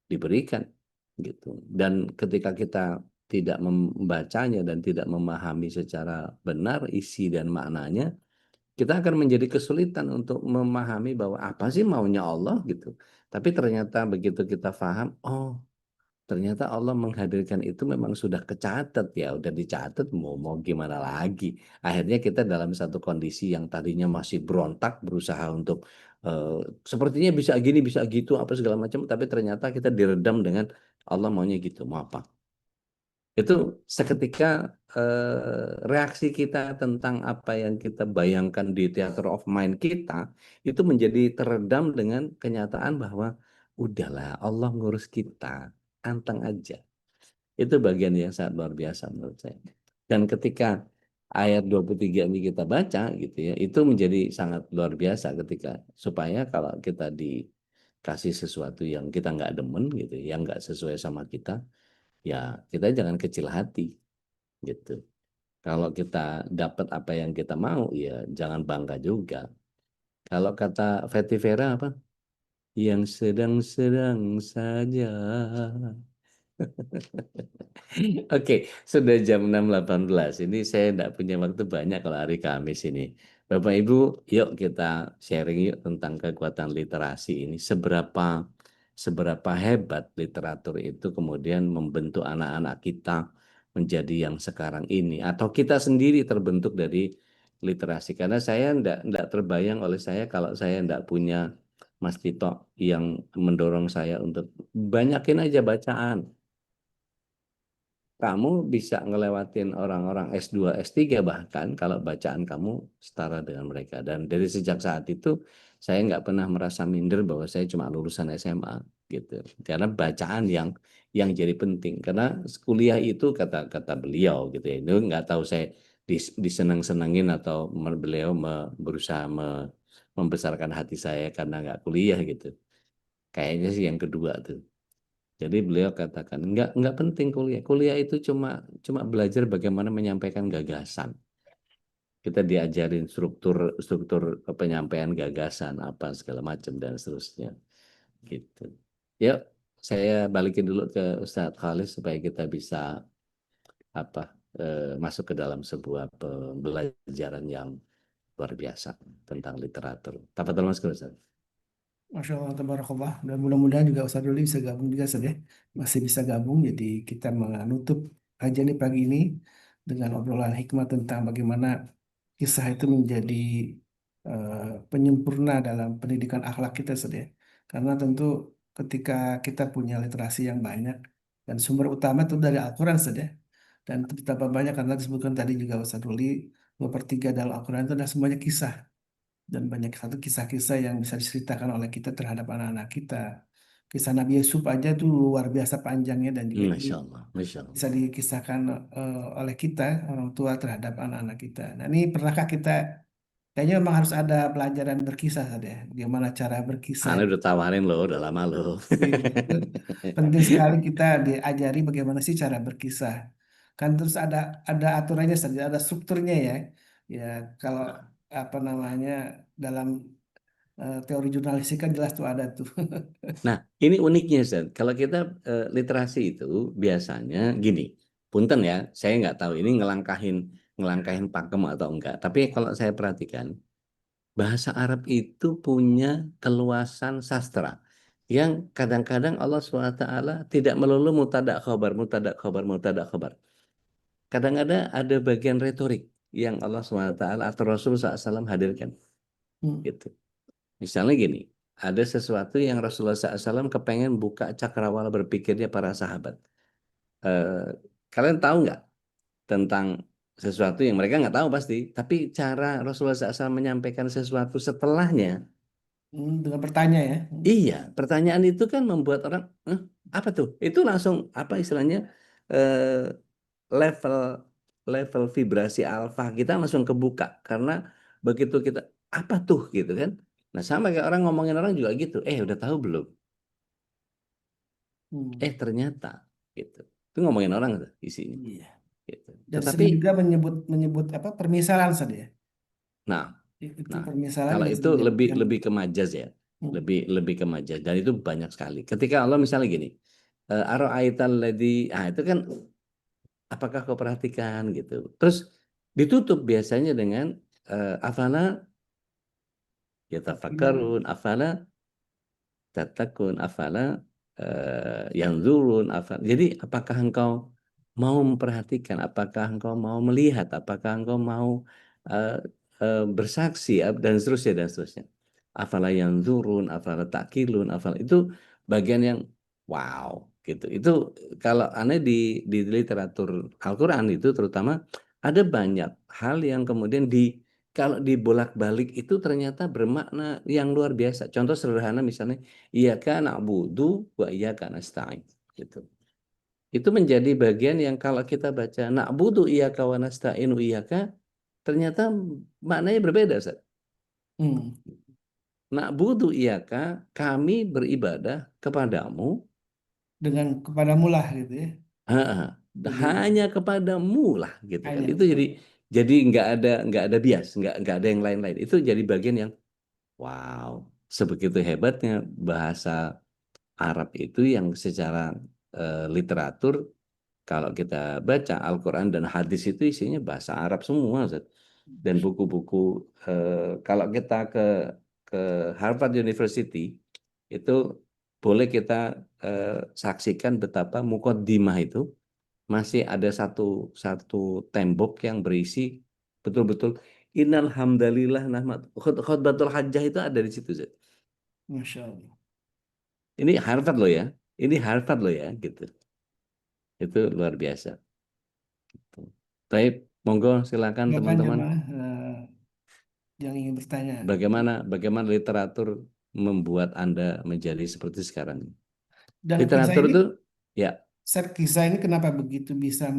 diberikan gitu. Dan ketika kita tidak membacanya dan tidak memahami secara benar isi dan maknanya, kita akan menjadi kesulitan untuk memahami bahwa apa sih maunya Allah gitu. Tapi ternyata begitu kita paham, oh ternyata Allah menghadirkan itu memang sudah kecatat ya, udah dicatat mau gimana lagi. Akhirnya kita dalam satu kondisi yang tadinya masih berontak berusaha untuk sepertinya bisa gini bisa gitu apa segala macam, tapi ternyata kita diredam dengan Allah maunya gitu, mau apa. Itu seketika reaksi kita tentang apa yang kita bayangkan di theater of mind kita itu menjadi teredam dengan kenyataan bahwa udahlah Allah ngurus kita, anteng aja. Itu bagian yang sangat luar biasa menurut saya. Dan ketika ayat 23 ini kita baca gitu ya, itu menjadi sangat luar biasa ketika supaya kalau kita dikasih sesuatu yang kita nggak demen gitu, yang nggak sesuai sama kita, ya kita jangan kecil hati gitu. Kalau kita dapat apa yang kita mau, ya jangan bangga juga. Kalau kata Fetty Vera apa? Yang sedang-sedang saja. Oke, sudah jam 6.18. Ini saya tidak punya waktu banyak kalau hari Kamis ini. Bapak Ibu, yuk kita sharing yuk tentang kekuatan literasi ini. Seberapa hebat literatur itu kemudian membentuk anak-anak kita menjadi yang sekarang ini. Atau kita sendiri terbentuk dari literasi. Karena saya tidak terbayang oleh saya kalau saya tidak punya Mas Tito yang mendorong saya untuk banyakin aja bacaan. Kamu bisa ngelewatin orang-orang S2, S3 bahkan kalau bacaan kamu setara dengan mereka. Dan dari sejak saat itu saya nggak pernah merasa minder bahwa saya cuma lulusan SMA gitu. Karena bacaan yang jadi penting. Karena kuliah itu kata beliau gitu ya. Itu nggak tahu saya disenang-senangin atau beliau berusaha membesarkan hati saya karena nggak kuliah gitu. Kayaknya sih yang kedua tuh. Jadi beliau katakan nggak penting kuliah. Kuliah itu cuma belajar bagaimana menyampaikan gagasan. Kita diajarin struktur penyampaian gagasan apa segala macam dan seterusnya. Gitu. Yuk, saya balikin dulu ke Ustadz Khalis supaya kita bisa apa masuk ke dalam sebuah pembelajaran yang luar biasa tentang literatur. Tafadhol Mas Ustaz. Masya Allah, tabarakallah. Dan mudah-mudahan juga Ustaz Ruli bisa gabung juga, Ustaz ya. Masih bisa gabung. Jadi kita menutup kajian di pagi ini dengan obrolan hikmah tentang bagaimana kisah itu menjadi penyempurna dalam pendidikan akhlak kita, Ustaz ya. Karena tentu ketika kita punya literasi yang banyak dan sumber utama itu dari Al-Quran, Ustaz ya. Dan betapa banyak karena disebutkan tadi juga Ustaz Ruli, 2/3 dalam Al-Quran itu adalah semuanya kisah dan banyak satu kisah-kisah yang bisa diceritakan oleh kita terhadap anak-anak kita. Kisah Nabi Yusuf aja tuh luar biasa panjangnya dan juga itu Masya Allah, Masya Allah. bisa dikisahkan oleh kita orang tua terhadap anak-anak kita. Nah ini pernahkah kita kayaknya memang harus ada pelajaran berkisah saja, bagaimana cara berkisah. Anda udah tawarin loh, udah lama loh. Iya, itu penting sekali kita diajari bagaimana sih cara berkisah. Kan terus ada aturannya saja, ada strukturnya ya. Ya kalau apa namanya dalam teori jurnalistik kan jelas tuh ada tuh. Nah, ini uniknya, Zat. Kalau kita literasi itu biasanya gini, punten ya, saya nggak tahu ini ngelangkahin pakem atau enggak. Tapi kalau saya perhatikan, bahasa Arab itu punya keluasan sastra yang kadang-kadang Allah SWT tidak melulu mutadak khobar, mutadak khobar, mutadak khobar. Kadang-kadang ada bagian retorik yang Allah SWT atau Rasul SAW hadirkan. Hmm. Gitu. Misalnya gini, ada sesuatu yang Rasulullah SAW kepengen buka cakrawala berpikirnya para sahabat. Kalian tahu nggak tentang sesuatu yang mereka nggak tahu pasti, tapi cara Rasulullah SAW menyampaikan sesuatu setelahnya, Dengan bertanya ya. iya, pertanyaan itu kan membuat orang, apa tuh? Itu langsung apa istilahnya eh, level level vibrasi alfa kita langsung kebuka karena begitu kita apa tuh gitu kan? Nah sama kayak orang ngomongin orang juga gitu. Udah tahu belum? Hmm. Ternyata gitu. Itu ngomongin orang tuh isinya. Iya. Gitu. Dan Tetapi, sering juga menyebut menyebut apa permisalan saja ya. nah, Itu nah, permisalan kalau juga itu sering lebih menyebutkan. lebih ke majaz ya, Hmm. lebih ke majaz dan itu banyak sekali. Ketika Allah misalnya gini, aro'aital ladzi, itu kan apakah kau perhatikan gitu. Terus ditutup biasanya dengan afala yatafakkarun, afala tatakun, afala yang zurun, afala. Jadi apakah engkau mau memperhatikan, apakah engkau mau melihat, apakah engkau mau eh, bersaksi dan seterusnya dan seterusnya. Afala yang zurun, afala takilun, afala itu bagian yang wow gitu. Itu kalau aneh di literatur Al-Quran itu terutama ada banyak hal yang kemudian kalau dibolak-balik itu ternyata bermakna yang luar biasa. Contoh sederhana misalnya, iyyaka na'budu wa iyyaka nasta'in gitu. Itu menjadi bagian yang kalau kita baca na'budu iyyaka wa nasta'inu iyyaka, ternyata maknanya berbeda, Ustaz. Hmm. Na'budu iyaka, kami beribadah kepadamu, Dengan kepadamu lah gitu ya. ha, Jadi hanya kepadamu lah gitu kan. hanya Itu jadi nggak ada bias, nggak ada yang lain-lain. Itu jadi bagian yang wow, sebegitu hebatnya bahasa Arab itu yang secara literatur, kalau kita baca Al-Quran dan hadis itu isinya bahasa Arab semua, Ustaz. Dan buku-buku kalau kita ke Harvard University itu boleh kita saksikan betapa mukaddimah itu masih ada satu satu tembok yang berisi betul-betul Innal hamdalillah nahmad. Khutbatul hajjah itu ada di situ, Ustaz. Masya Allah. Ini Harvard loh ya. Ini Harvard loh ya, gitu. Itu luar biasa. Baik, monggo silakan Silakan teman-teman. jemaah yang ingin bertanya. Bagaimana literatur membuat Anda menjadi seperti sekarang? Dan Literatur itu ya kisah ini kenapa begitu bisa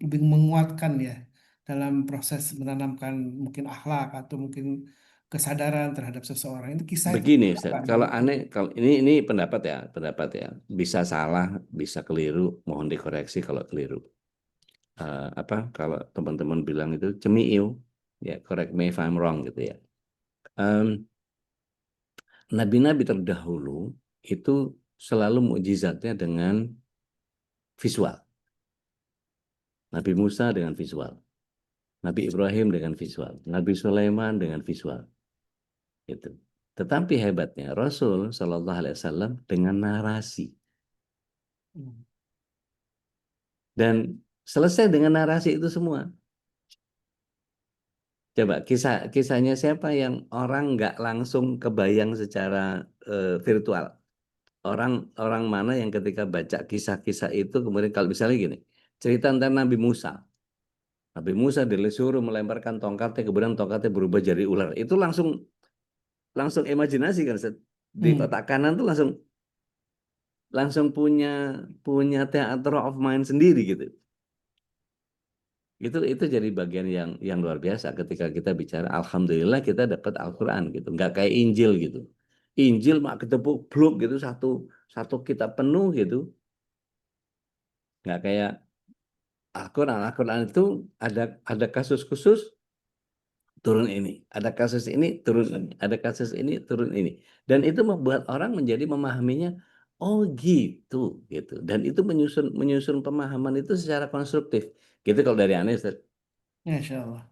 lebih menguatkan ya dalam proses menanamkan mungkin akhlak atau mungkin kesadaran terhadap seseorang. Itu kisah itu begini, apa Ustaz. yang Kalau aneh, kalau ini pendapat ya, bisa salah, bisa keliru, mohon dikoreksi kalau keliru. Kalau teman-teman bilang itu cemiu, ya correct me if I'm wrong gitu ya. Em, Nabi-nabi terdahulu itu selalu mukjizatnya dengan visual. Nabi Musa dengan visual, Nabi Ibrahim dengan visual, Nabi Sulaiman dengan visual. Gitu. Tetapi hebatnya Rasul Shallallahu Alaihi Wasallam dengan narasi, Hmm. dan selesai dengan narasi itu semua. Coba kisahnya siapa yang orang nggak langsung kebayang secara virtual? Orang mana yang ketika baca kisah-kisah itu kemudian kalau misalnya gini, cerita tentang Nabi Musa. Nabi Musa disuruh melemparkan tongkatnya, kemudian tongkatnya berubah jadi ular. Itu langsung langsung imajinasi kan, Ustaz. Di Hmm. kotak kanan tuh langsung langsung punya theater of mind sendiri gitu. Itu jadi bagian yang luar biasa ketika kita bicara alhamdulillah kita dapat Al-Qur'an gitu. Nggak kayak Injil gitu. Injil mak ketepuk blok gitu satu satu kitab penuh gitu. Nggak kayak Al-Qur'an. Al-Qur'an itu ada kasus khusus turun ini, ada kasus ini turun ini, ada kasus ini turun ini. Dan itu membuat orang menjadi memahaminya oh gitu gitu. Dan itu menyusun menyusun pemahaman itu secara konstruktif. Gitu kalau dari aneh, Ustaz. Masya Allah.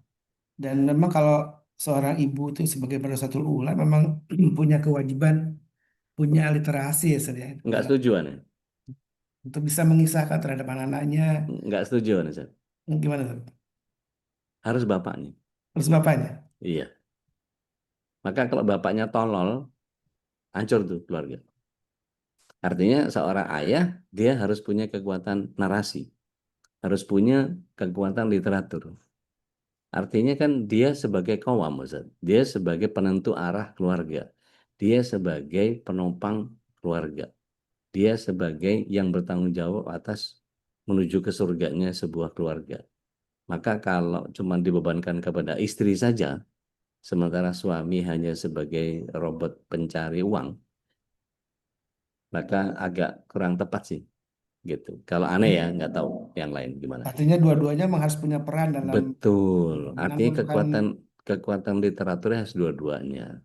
Dan memang kalau seorang ibu itu sebagai madrasatul ula memang punya kewajiban, punya literasi ya, Ustaz, ya, Nggak dalam setuju aneh. untuk bisa mengisahkan terhadap anak-anaknya. Nggak setuju aneh, Ustaz. Gimana, Ustaz? Harus bapaknya. Terus bapaknya. Iya. Maka kalau bapaknya tolol, hancur tuh keluarga. Artinya seorang ayah dia harus punya kekuatan narasi, harus punya kekuatan literatur. Artinya kan dia sebagai kawam, Ustaz. Dia sebagai penentu arah keluarga. Dia sebagai penopang keluarga. Dia sebagai yang bertanggung jawab atas menuju ke surganya sebuah keluarga. Maka kalau cuma dibebankan kepada istri saja, sementara suami hanya sebagai robot pencari uang, maka agak kurang tepat sih, gitu. Kalau aneh ya, nggak tahu yang lain gimana. Artinya dua-duanya memang harus punya peran dalam Betul. Artinya menanamkan. kekuatan literaturnya harus dua-duanya.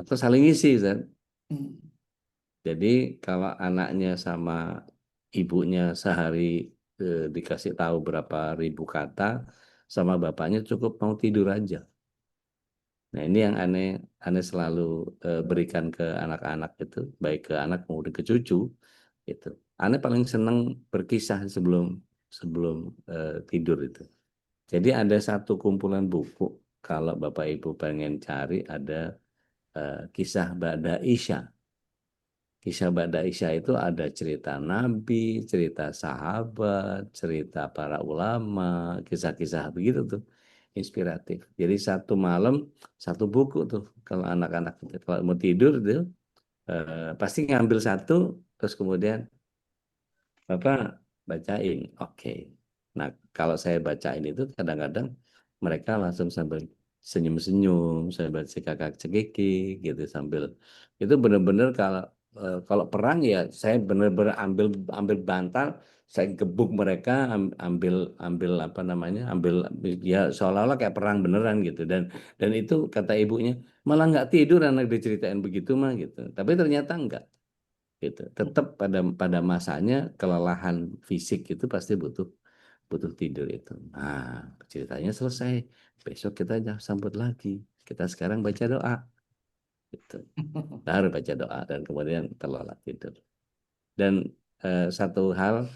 Atau saling isi, Zat. Hmm. Jadi kalau anaknya sama ibunya sehari dikasih tahu berapa ribu kata, sama bapaknya cukup mau tidur aja. Nah ini yang aneh selalu berikan ke anak-anak itu, baik ke anak maupun ke cucu, itu. Aneh paling senang berkisah sebelum sebelum tidur itu. Jadi ada satu kumpulan buku, kalau Bapak Ibu pengen cari ada kisah Ba'da Isya. Kisah Ba'da Isya itu ada cerita Nabi, cerita sahabat, cerita para ulama, kisah-kisah begitu tuh, inspiratif. Jadi satu malam satu buku tuh kalau anak-anak kalau mau tidur tuh pasti ngambil satu terus kemudian Bapak bacain. Oke. Nah, kalau saya bacain itu kadang-kadang mereka langsung sambil senyum-senyum, sambil cekakak-cekiki gitu sambil itu benar-benar kalau perang ya saya benar-benar ambil bantal, saya gebuk mereka, ambil ambil apa namanya, ambil ya seolah-olah kayak perang beneran gitu dan itu kata ibunya malah nggak tidur anak diceritain begitu mah gitu. Tapi ternyata enggak gitu. Tetap pada masanya kelelahan fisik itu pasti butuh butuh tidur itu. Nah, ceritanya selesai. Besok kita sambut lagi. Kita sekarang baca doa gitu. Baru baca doa dan kemudian terlelap tidur. Dan satu hal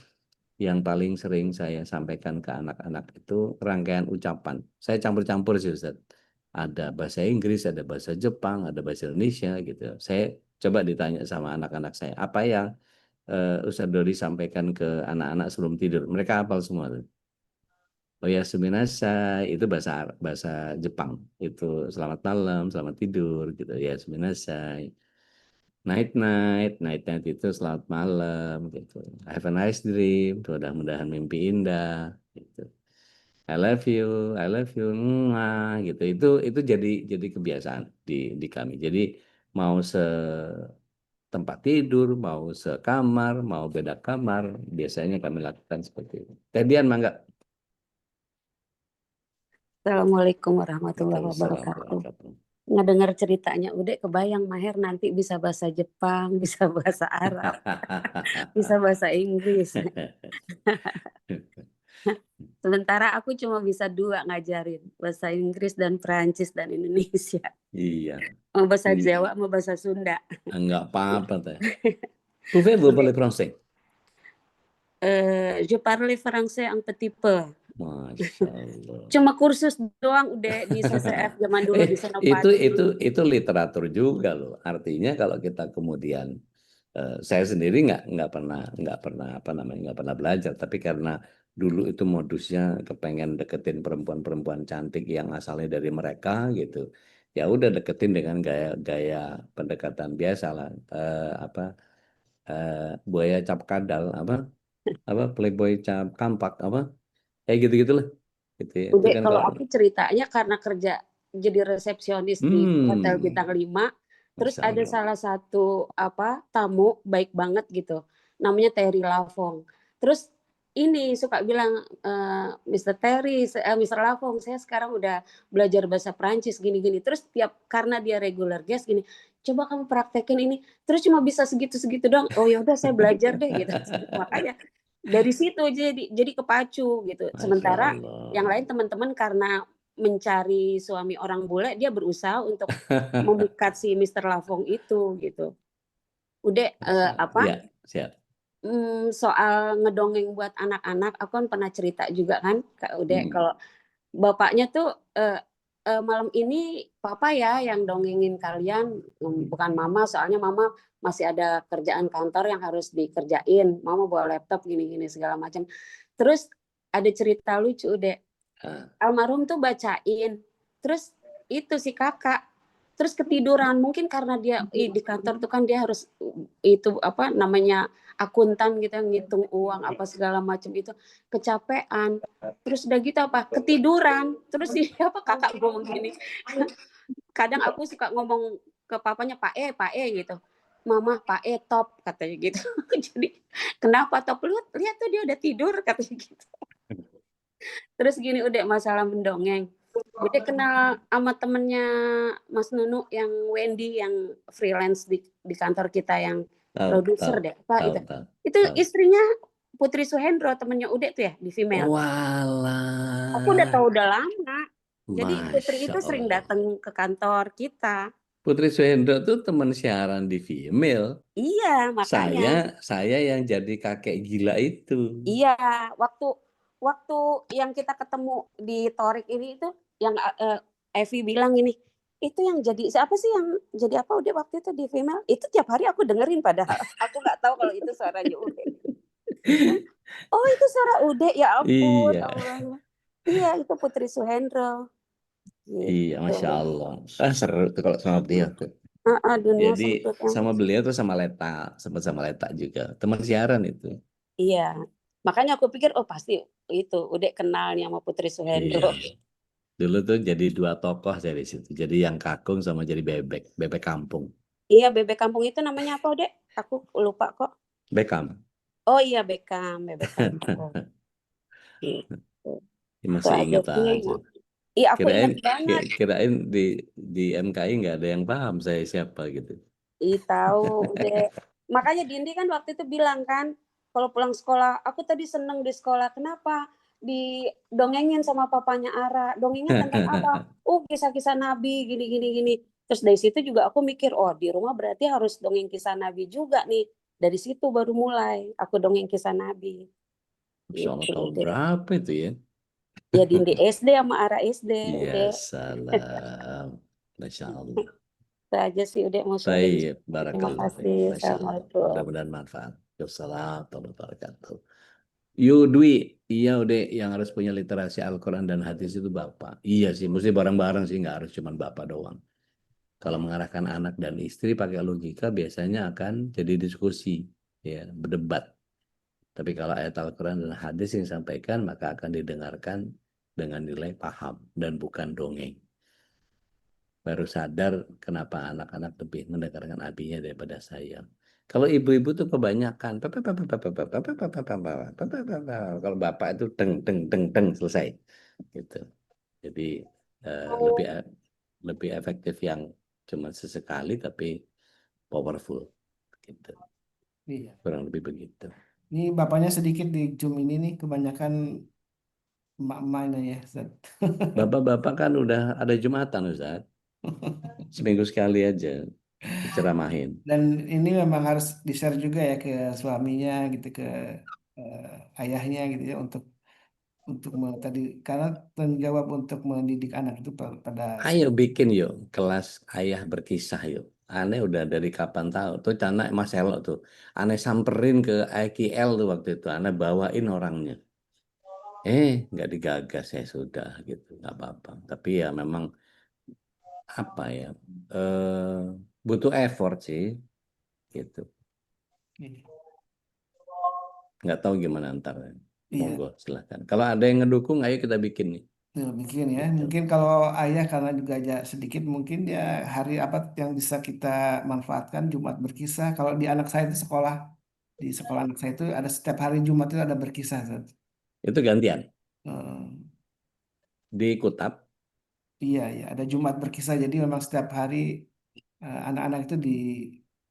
yang paling sering saya sampaikan ke anak-anak itu rangkaian ucapan. Saya campur-campur sih Ustaz. Ada bahasa Inggris, ada bahasa Jepang, ada bahasa Indonesia gitu. Saya coba ditanya sama anak-anak saya, apa yang Ustaz Dodi sampaikan ke anak-anak sebelum tidur. Mereka hafal semua tuh. Oyasuminasai itu bahasa bahasa Jepang. Itu selamat malam, selamat tidur gitu. Oyasuminasai. Night night itu selamat malam gitu. Have a nice dream, mudah-mudahan mimpi indah gitu. I love you, mwah, gitu. Itu jadi kebiasaan di kami. Jadi mau tempat tidur, mau sekamar, mau beda kamar, biasanya kami lakukan seperti itu. Tedian mangga. Assalamualaikum warahmatullahi Waalaikumsalam wabarakatuh. warahmatullahi Ngedengar ceritanya udah kebayang Maher nanti bisa bahasa Jepang, bisa bahasa Arab, bisa bahasa Inggris. Sementara aku cuma bisa 2 ngajarin, bahasa Inggris dan Perancis dan Indonesia. Iya, Mau bahasa Jawa sama bahasa Sunda. enggak apa-apa teh. Pouvez-vous parler français? Je parle français un petit peu. Masya Allah. Cuma kursus doang udah di CCF zaman dulu di Senopati. Itu literatur juga loh. Artinya kalau kita kemudian saya sendiri nggak pernah apa namanya nggak pernah belajar. Tapi karena dulu itu modusnya kepengen deketin perempuan-perempuan cantik yang asalnya dari mereka gitu. Ya udah deketin dengan gaya pendekatan biasa lah. Apa buaya cap kadal apa playboy cap kampak apa kayak gitu-gitulah. Gitu ya. Itu Udah kan kalau kalau aku ceritanya karena kerja jadi resepsionis di Hotel Bintang 5, terus Masya ada Allah. salah satu tamu baik banget gitu. Namanya Terry Lavong. Terus ini suka bilang Mr. Terry, Mr. Lavong, saya sekarang udah belajar bahasa Prancis gini-gini. Terus karena dia regular guest gini, coba kamu praktekin ini. Terus cuma bisa segitu-segitu doang. Oh ya udah saya belajar deh gitu. Makanya dari situ jadi kepacu gitu. Masya Sementara Allah. yang lain teman-teman karena mencari suami orang bule, dia berusaha untuk memikat si Mr. Lavong itu gitu. Udah Ya, siap. soal ngedongeng buat anak-anak, aku kan pernah cerita juga kan, udah kalau bapaknya tuh malam ini papa ya yang dongengin kalian, bukan mama, soalnya mama masih ada kerjaan kantor yang harus dikerjain, mama bawa laptop gini-gini segala macam. Terus ada cerita lucu udah, almarhum tuh bacain, terus itu si kakak terus ketiduran, mungkin karena dia di kantor tuh kan dia harus itu apa namanya akuntan gitu yang ngitung uang apa segala macam itu, kecapean, terus udah gitu ketiduran, terus kakak ngomong gini, kadang aku suka ngomong ke papanya Pak E gitu, mama Pak E top katanya gitu. Jadi kenapa top, lihat tuh dia udah tidur katanya gitu. Terus gini udah masalah mendongeng, udah kenal sama temennya Mas Nunu yang Wendy yang freelance di kantor kita yang produser deh itu istrinya Putri Suhendro, temennya Ude tuh ya di female. Walah. Aku udah tahu udah lama. Jadi Putri itu Masya sering Allah. datang ke kantor kita. Putri Suhendro tuh teman siaran di female. Iya, makanya. Saya yang jadi kakek gila itu. Iya, waktu yang kita ketemu di Torik ini itu yang Evi bilang ini, itu yang jadi siapa sih yang jadi apa udah waktu itu di female? Itu tiap hari aku dengerin padahal aku nggak tahu kalau itu suaranya Ude. Oh itu suara Ude, ya ampun. Iya. Allah. Iya itu Putri Suhendro. Gitu. Iya, Masya Allah. Seru tuh kalau sama beliau tuh. Jadi sama beliau tuh sama Leta juga. Teman siaran itu. Iya. Makanya aku pikir oh pasti itu Ude kenal nih sama Putri Iya, Suhendro. iya. Dulu tuh jadi dua tokoh dari situ. Jadi yang kakung sama jadi bebek kampung. Iya, bebek kampung itu namanya apa, Dek? Aku lupa kok. Beckham. Oh iya, Beckham, bebek kampung. Gitu. Itu Masih aja ingat sih. aja. Iya, aku Kirain ingat banget. kirain di MKI nggak ada yang paham saya siapa gitu. Ih, tahu, Dek. Makanya Dindi kan waktu itu bilang kan, kalau pulang sekolah, aku tadi seneng di sekolah. Kenapa? Didongengin sama papanya Ara. Dongengnya tentang apa? Oh, kisah-kisah Nabi, gini, gini, gini. Terus dari situ juga aku mikir, oh di rumah berarti harus dongeng kisah Nabi juga nih. Dari situ baru mulai aku dongeng kisah Nabi. Masya Allah, Gitu, tahun Dek. berapa itu ya? Ya Dindi SD sama Ara SD, Ya Dek. salam. Masya Allah. Itu aja sih, udah mau sharing. Baik, Terima barakallah. kasih. Masya Allah. Assalamualaikum. Mudah-mudahan manfaat. Wassalamualaikum warahmatullahi wabarakatuh. Yudwi, iya udah yang harus punya literasi Al-Quran dan hadis itu Bapak. Iya sih, mesti bareng-bareng sih, nggak harus cuma Bapak doang. Kalau mengarahkan anak dan istri pakai logika biasanya akan jadi diskusi, ya, berdebat. Tapi kalau ayat Al-Quran dan hadis yang disampaikan, maka akan didengarkan dengan nilai paham dan bukan dongeng. Baru sadar kenapa anak-anak lebih mendengarkan abinya daripada saya. Kalau ibu-ibu tuh kebanyakan, kalau bapak itu deng deng deng deng selesai, gitu. Jadi lebih lebih efektif yang cuma sesekali tapi powerful, gitu. Iya. Kurang lebih begitu. Ini bapaknya sedikit di Zoom ini nih, kebanyakan emak-emaknya ya, Ustaz. Bapak-bapak kan udah ada Jumatan, Ustaz. Seminggu sekali aja diceramahin. Dan ini memang harus di-share juga ya ke suaminya gitu, ke ayahnya gitu ya, tadi karena tanggung jawab untuk mendidik anak itu pada Ayo bikin yuk kelas ayah berkisah yuk. Aneh udah dari kapan tahu tuh anak Mas Elo tuh. Aneh samperin ke IKL tuh waktu itu. Aneh bawain orangnya. Nggak digagas ya sudah gitu. Nggak apa-apa. Tapi ya memang apa ya butuh effort sih gitu. Iya. Nggak tahu gimana ntar. Iya. Monggo silahkan. Kalau ada yang ngedukung, ayo kita bikin nih. Tuh, bikin ya. Gitu. Mungkin kalau ayah karena juga aja sedikit, mungkin ya hari apa yang bisa kita manfaatkan Jumat berkisah. Kalau di anak saya itu sekolah, di sekolah anak saya itu ada setiap hari Jumat itu ada berkisah, Ustaz. Itu gantian Hmm, di Kutab. iya, iya, ada Jumat berkisah. Jadi memang setiap hari anak-anak itu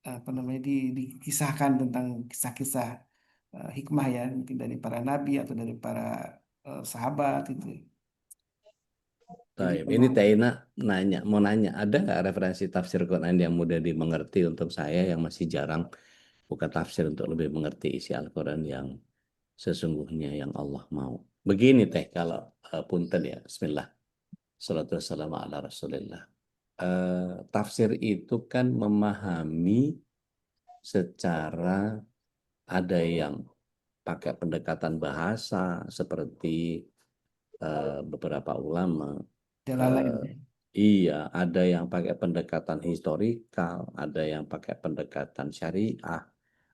apa namanya dikisahkan tentang kisah-kisah hikmah ya, mungkin dari para nabi atau dari para sahabat itu. Jadi Taib. Ini memang Taina mau nanya, ada nggak referensi tafsir Quran yang mudah dimengerti untuk saya yang masih jarang buka tafsir untuk lebih mengerti isi Al-Quran yang sesungguhnya yang Allah mau. Begini teh, kalau punten ya, Bismillah. Salatu wassalamu ala Rasulillah. Tafsir itu kan memahami secara ada yang pakai pendekatan bahasa seperti beberapa ulama. jalan lain. Iya, ada yang pakai pendekatan historikal, ada yang pakai pendekatan syariah,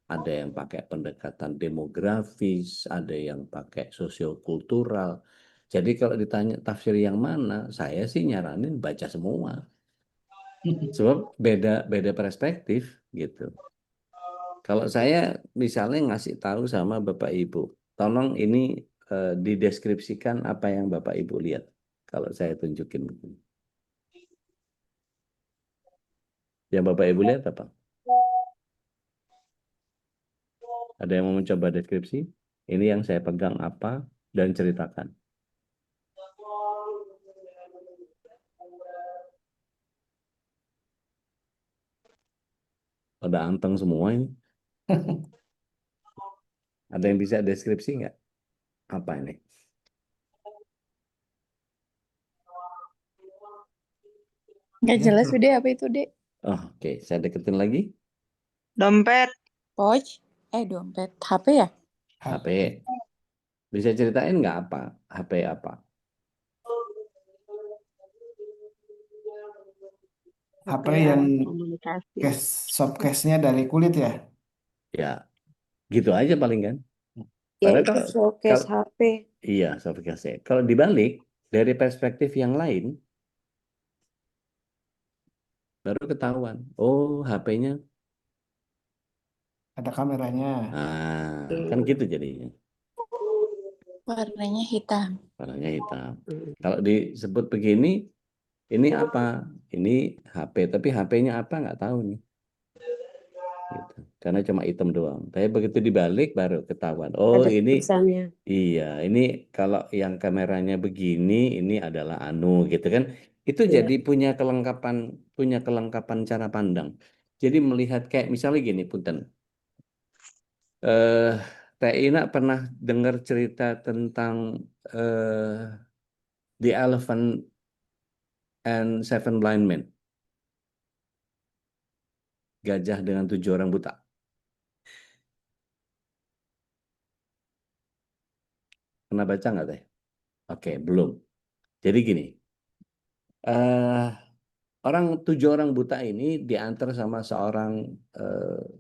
ada yang pakai pendekatan demografis, ada yang pakai sosiokultural. Jadi kalau ditanya tafsir yang mana, saya sih nyaranin baca semua. Sebab beda beda perspektif gitu. Kalau saya misalnya ngasih tahu sama Bapak Ibu, tolong ini dideskripsikan apa yang Bapak Ibu lihat. Kalau saya tunjukin begini. Yang Bapak Ibu lihat apa? Ada yang mau mencoba deskripsi? Ini yang saya pegang apa dan ceritakan. Ada anteng semua ini. Ada yang bisa deskripsi nggak? Apa ini? Nggak Ya, jelas udah apa itu, Dek? Oh, oke. Saya deketin lagi. Dompet. Pouch? Dompet. HP ya? HP. Bisa ceritain nggak apa? HP apa? HP Apa ya? yang Komunikasi. soft case-nya dari kulit ya. Ya, gitu aja paling kan. Ya Padahal itu kalau showcase kalau HP. iya, sofistikasi. Kalau dibalik dari perspektif yang lain, baru ketahuan. Oh, HP-nya. Ada kameranya. Kan gitu jadinya. Warnanya hitam. Warnanya hitam. Kalau disebut begini, ini apa? Ini HP, tapi HP-nya apa nggak tahu nih. Gitu. Karena cuma hitam doang. Tapi begitu dibalik baru ketahuan. Oh, Ada ini tulisannya. iya, ini kalau yang kameranya begini, ini adalah anu gitu kan. Itu Iya. jadi punya kelengkapan cara pandang. Jadi melihat kayak misalnya gini, Punten. Eh, Teh Ina pernah dengar cerita tentang The Elephant and Seven Blind Men, gajah dengan 7 orang buta. Pernah baca nggak Teh? Oke, belum. Jadi gini, eh 7 orang buta ini diantar sama seorang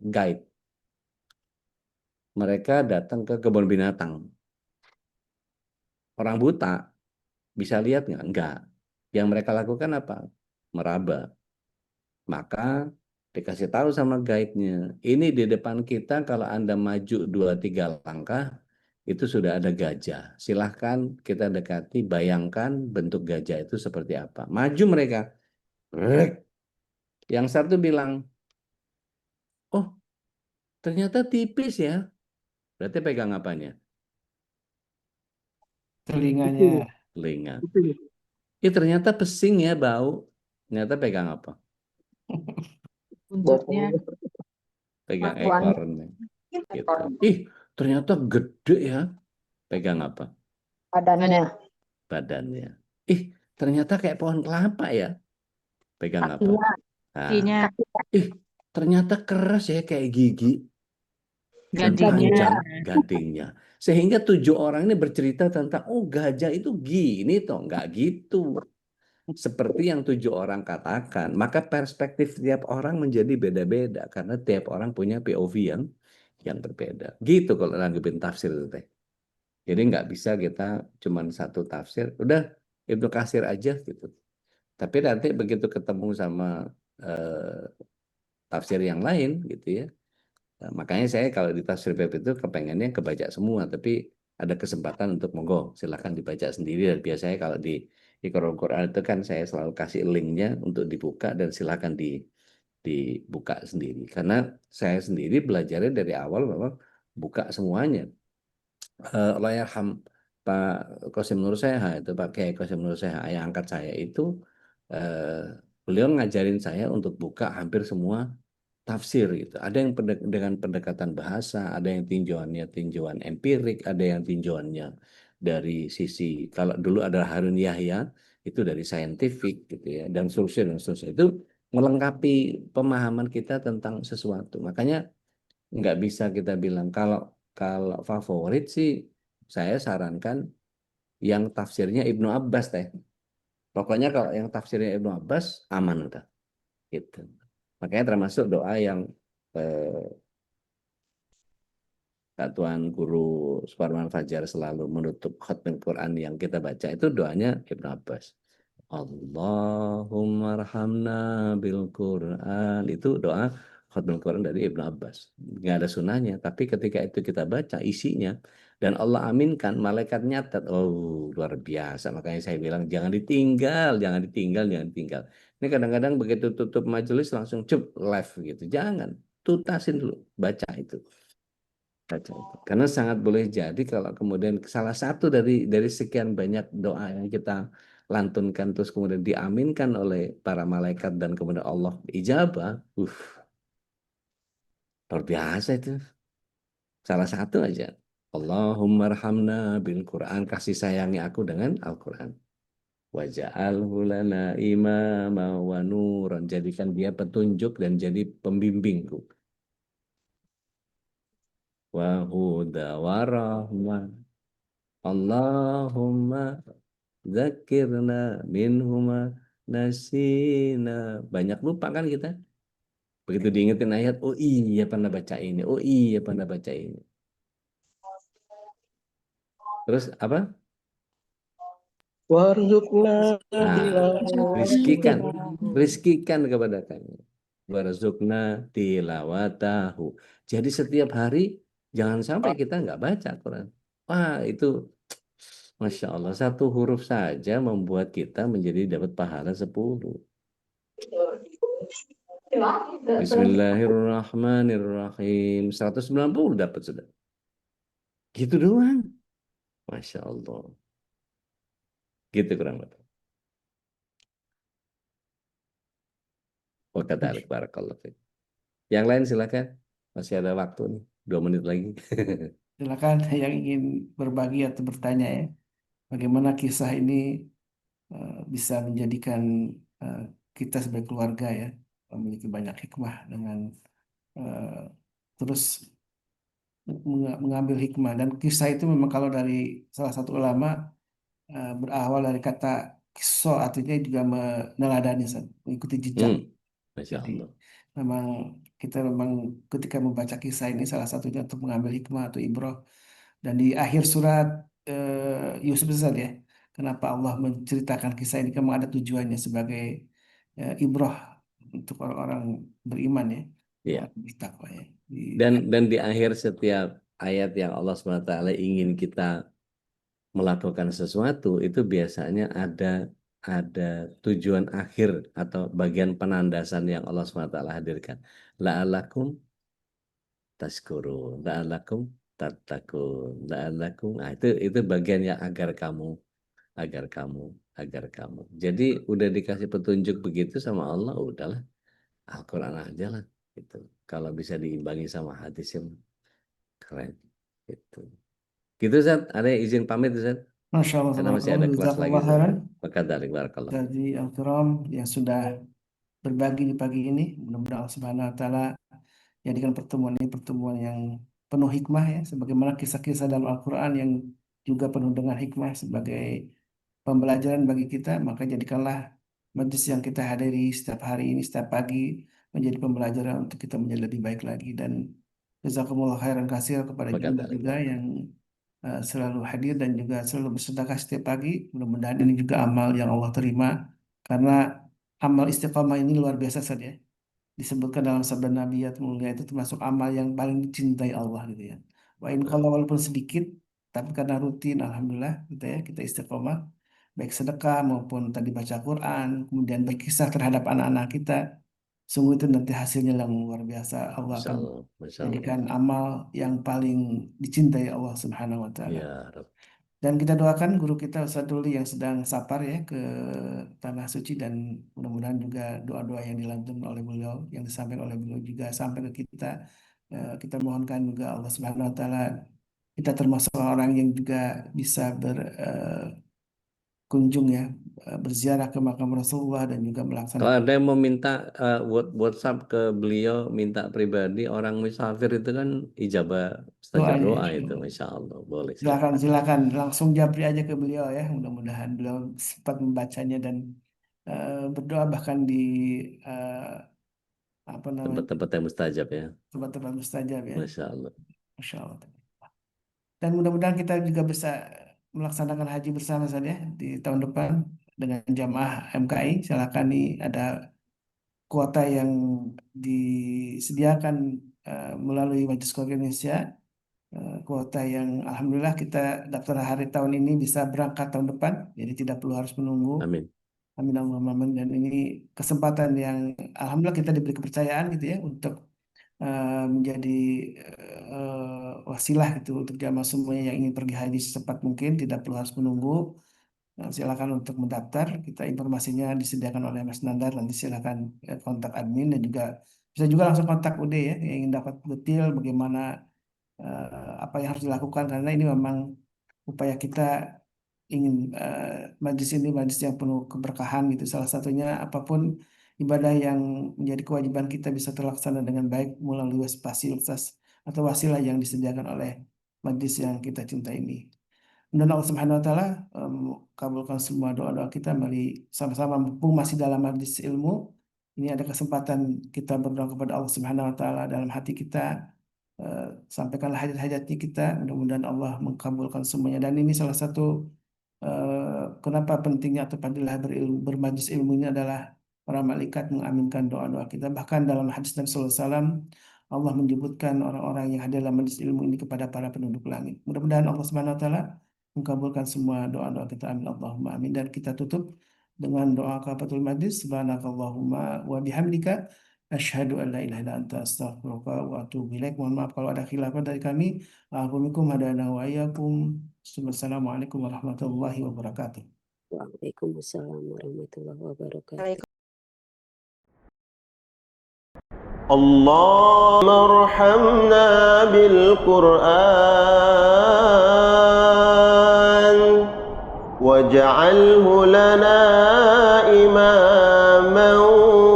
guide. Mereka datang ke kebun binatang. Orang buta bisa lihat nggak? Enggak. Yang mereka lakukan apa? Meraba. Maka dikasih tahu sama guide-nya, ini di depan kita kalau Anda maju 2-3 langkah, itu sudah ada gajah. Silahkan kita dekati, bayangkan bentuk gajah itu seperti apa. Maju mereka. Rek. Yang satu bilang, oh ternyata tipis ya. Berarti pegang apanya? Telinganya. Telinga. Ternyata pesing ya bau. Ternyata pegang apa? Buntutnya. Pegang Tuannya. ekornya. Gitu. Ternyata gede ya. Pegang apa? Badannya. Badannya. Ternyata kayak pohon kelapa ya. Pegang apa? Kakinya. Nah, Kakinya. ternyata keras ya kayak gigi dan Gadingnya. panjang gadingnya. Sehingga 7 orang ini bercerita tentang, oh gajah itu gini toh, nggak gitu. Seperti yang 7 orang katakan, maka perspektif tiap orang menjadi beda-beda karena tiap orang punya POV yang berbeda. Gitu kalau nanggepin tafsir itu teh. Jadi nggak bisa kita cuman satu tafsir, udah Ibnu Katsir aja gitu. Tapi nanti begitu ketemu sama tafsir yang lain gitu ya. Nah, makanya saya kalau di tafsir bab itu kepengennya kebaca semua, tapi ada kesempatan untuk monggo silahkan dibaca sendiri. Dan biasanya kalau di Quran itu kan saya selalu kasih linknya untuk dibuka dan silahkan dibuka sendiri. Karena saya sendiri belajarnya dari awal memang buka semuanya. Allah yarham Pak Qasim Nur Seha itu Pak Kiai Qasim Nur Seha yang angkat saya itu beliau ngajarin saya untuk buka hampir semua tafsir gitu. Ada yang dengan pendekatan bahasa, ada yang tinjauan empirik, ada yang tinjauannya dari sisi kalau dulu ada Harun Yahya itu dari saintifik gitu ya dan seterusnya itu melengkapi pemahaman kita tentang sesuatu. Makanya nggak bisa kita bilang kalau kalau favorit sih saya sarankan yang tafsirnya Ibnu Abbas teh. Pokoknya kalau yang tafsirnya Ibnu Abbas aman udah gitu. Makanya termasuk doa yang Kak Tuan Guru Suparman Fajar selalu menutup khatmil Quran yang kita baca itu doanya Ibnu Abbas. Allahumma rahamna bil Quran. Itu doa khatmil Quran dari Ibnu Abbas. Nggak ada sunahnya, tapi ketika itu kita baca isinya dan Allah aminkan, malaikat nyatat. Oh, luar biasa. Makanya saya bilang jangan ditinggal, jangan ditinggal, jangan ditinggal. Ini kadang-kadang begitu tutup majelis langsung cup live gitu. Jangan, tutasin dulu, baca itu. Baca itu. Karena sangat boleh jadi kalau kemudian salah satu dari sekian banyak doa yang kita lantunkan terus kemudian diaminkan oleh para malaikat dan kemudian Allah ijabah, luar biasa itu. Salah satu aja. Allahumma rahamna bil Quran, kasih sayangi aku dengan Al-Quran. Waja'alhu lana imama wa nuran, jadikan dia petunjuk dan jadi pembimbingku. Wa huda wa rahmah. Allahumma zakirna minhuma nasina. Banyak lupa kan kita. Begitu diingetin ayat, oh iya pernah baca ini, oh iya pernah baca ini. Terus apa? Warzuqna Nah, rizkikan, tilawatahu. rizkikan kepada kami. Warzukna tilawatahu. Jadi setiap hari jangan sampai kita nggak baca Quran. Wah, itu Masya Allah, satu huruf saja membuat kita menjadi dapat pahala 10. Bismillahirrahmanirrahim. 190 dapat sudah. Gitu doang. Masya Allah. Gitu kurang lebih. Wakadalik barakallah. Yang lain silakan. Masih ada waktu nih. 2 menit lagi. Silakan yang ingin berbagi atau bertanya ya, bagaimana kisah ini bisa menjadikan eh, kita sebagai keluarga ya memiliki banyak hikmah dengan eh, terus mengambil hikmah, dan kisah itu memang kalau dari salah satu ulama berawal dari kata kisah, artinya juga meneladani, mengikuti jejak. Masya Jadi Allah. memang kita memang ketika membaca kisah ini salah satunya untuk mengambil hikmah atau ibrah. Dan di akhir surat Yusuf Zat ya, kenapa Allah menceritakan kisah ini? Memang ada tujuannya sebagai ibrah untuk orang-orang beriman ya, Iya. orang bertakwa ya. Dan di akhir setiap ayat yang Allah SWT ingin kita melakukan sesuatu itu biasanya ada tujuan akhir atau bagian penandasan yang Allah SWT hadirkan. La'alakum tashkurun, la'alakum tattaqun, la'alakum. Nah, itu bagian yang agar kamu, agar kamu. Jadi udah dikasih petunjuk begitu sama Allah, udahlah Al-Quran aja lah. Gitu. Kalau bisa diimbangi sama hadis yang keren. Gitu. Gitu Zat, ada yang izin pamit Zat? Masya Allah, Karena masih tabarakallah, ada kelas lagi jazakallah Zat. khairan Maka dari barakallah. dari Al-Kiram yang sudah berbagi di pagi ini. Mudah-mudahan Allah Subhanahu wa taala jadikan pertemuan ini pertemuan yang penuh hikmah ya, sebagaimana kisah-kisah dalam Al-Quran yang juga penuh dengan hikmah sebagai pembelajaran bagi kita. Maka jadikanlah majlis yang kita hadiri setiap hari ini, setiap pagi, menjadi pembelajaran untuk kita menjadi lebih baik lagi. Dan jazakumullah khairan kasir kepada Maka Jumlah dari juga barakallah. yang selalu hadir dan juga selalu bersedekah setiap pagi. Mudah-mudahan ini juga amal yang Allah terima, karena amal istiqamah ini luar biasa saja. Disebutkan dalam sabda Nabi yang mulia itu termasuk amal yang paling dicintai Allah gitu ya. Kalau walaupun sedikit, tapi karena rutin, alhamdulillah gitu ya, kita istiqomah, baik sedekah maupun tadi baca Quran, kemudian berkisah terhadap anak-anak kita. Sungguh itu nanti hasilnya yang luar biasa. Allah Masya akan Allah, Masya Allah. jadikan amal yang paling dicintai Allah Subhanahu wa taala. Ya Rabb. Dan kita doakan guru kita Ustaz Duli yang sedang safar ya ke Tanah Suci, dan mudah-mudahan juga doa-doa yang dilantun oleh beliau, yang disampaikan oleh beliau juga sampai ke kita. Kita mohonkan juga Allah Subhanahu wa taala kita termasuk orang yang juga bisa berkunjung ya, berziarah ke makam Rasulullah dan juga Kalau melaksanakan ada yang mau minta WhatsApp ke beliau, minta pribadi, orang musafir itu kan ijabah mustajab doanya doa insya itu, Allah. Masya Allah. Boleh Silakan, silakan. silakan langsung japri aja ke beliau ya. Mudah-mudahan beliau sempat membacanya dan berdoa bahkan di eh, apa namanya, Tempat-tempat yang mustajab ya. tempat-tempat mustajab ya. Masya Allah. Masya Allah. Dan mudah-mudahan kita juga bisa melaksanakan haji bersama saja di tahun depan dengan jamaah MKI. Silakan nih, ada kuota yang disediakan melalui Majelis Keluarga Indonesia. Kuota yang alhamdulillah kita daftar hari tahun ini bisa berangkat tahun depan, jadi tidak perlu harus menunggu. Amin. Amin Allahumma amin. Dan ini kesempatan yang alhamdulillah kita diberi kepercayaan gitu ya untuk menjadi wasilah gitu untuk jamaah semuanya yang ingin pergi haji secepat mungkin, tidak perlu harus menunggu. Silakan untuk mendaftar. Kita informasinya disediakan oleh Mas Nandar. Nanti silakan kontak admin, dan juga bisa juga langsung kontak UD ya yang ingin dapat detail bagaimana apa yang harus dilakukan, karena ini memang upaya kita ingin majlis ini majlis yang penuh keberkahan gitu. Salah satunya apapun ibadah yang menjadi kewajiban kita bisa terlaksana dengan baik melalui fasilitas atau wasilah yang disediakan oleh majlis yang kita cinta ini. Dan Allah Subhanahu wa taala kabulkan semua doa-doa kita. Mari sama-sama, mumpung masih dalam majlis ilmu ini, ada kesempatan kita berdoa kepada Allah Subhanahu wa taala dalam hati kita, sampaikanlah hajat-hajat kita, mudah-mudahan Allah mengkabulkan semuanya. Dan ini salah satu kenapa pentingnya atau fadilah bermajlis ilmu ini adalah para malaikat mengaminkan doa-doa kita. Bahkan dalam hadis Nabi sallallahu alaihi wasallam Allah menyebutkan orang-orang yang hadir dalam majlis ilmu ini kepada para penduduk langit. Mudah-mudahan Allah Subhanahu wa taala mengkabulkan semua doa-doa kita. Amin Allahumma amin. Dan kita tutup dengan doa kafatul majlis. Subhanakallahumma wa bihamdika asyhadu an la ilaha illa anta astaghfiruka wa atubu ilaik. Mohon maaf kalau ada khilafan dari kami. Assalamualaikum warahmatullahi wabarakatuh. Assalamualaikum warahmatullahi wabarakatuh. Waalaikumsalam warahmatullahi wabarakatuh. اللهم ارحمنا بالقرآن واجعله لنا إماما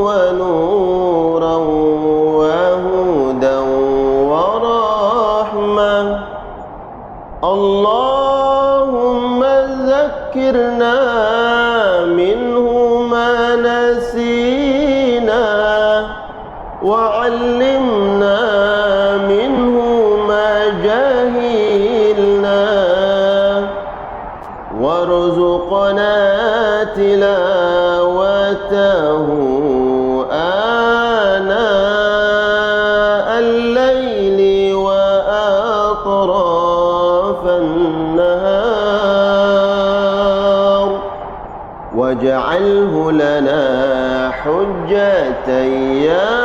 ونورا وهدى ورحمة. اللهم ذكرنا منه ما نسينا وعلمنا منه ما جهلنا وارزقنا تلاوته آناء الليل وأطراف النهار واجعله لنا حجة يا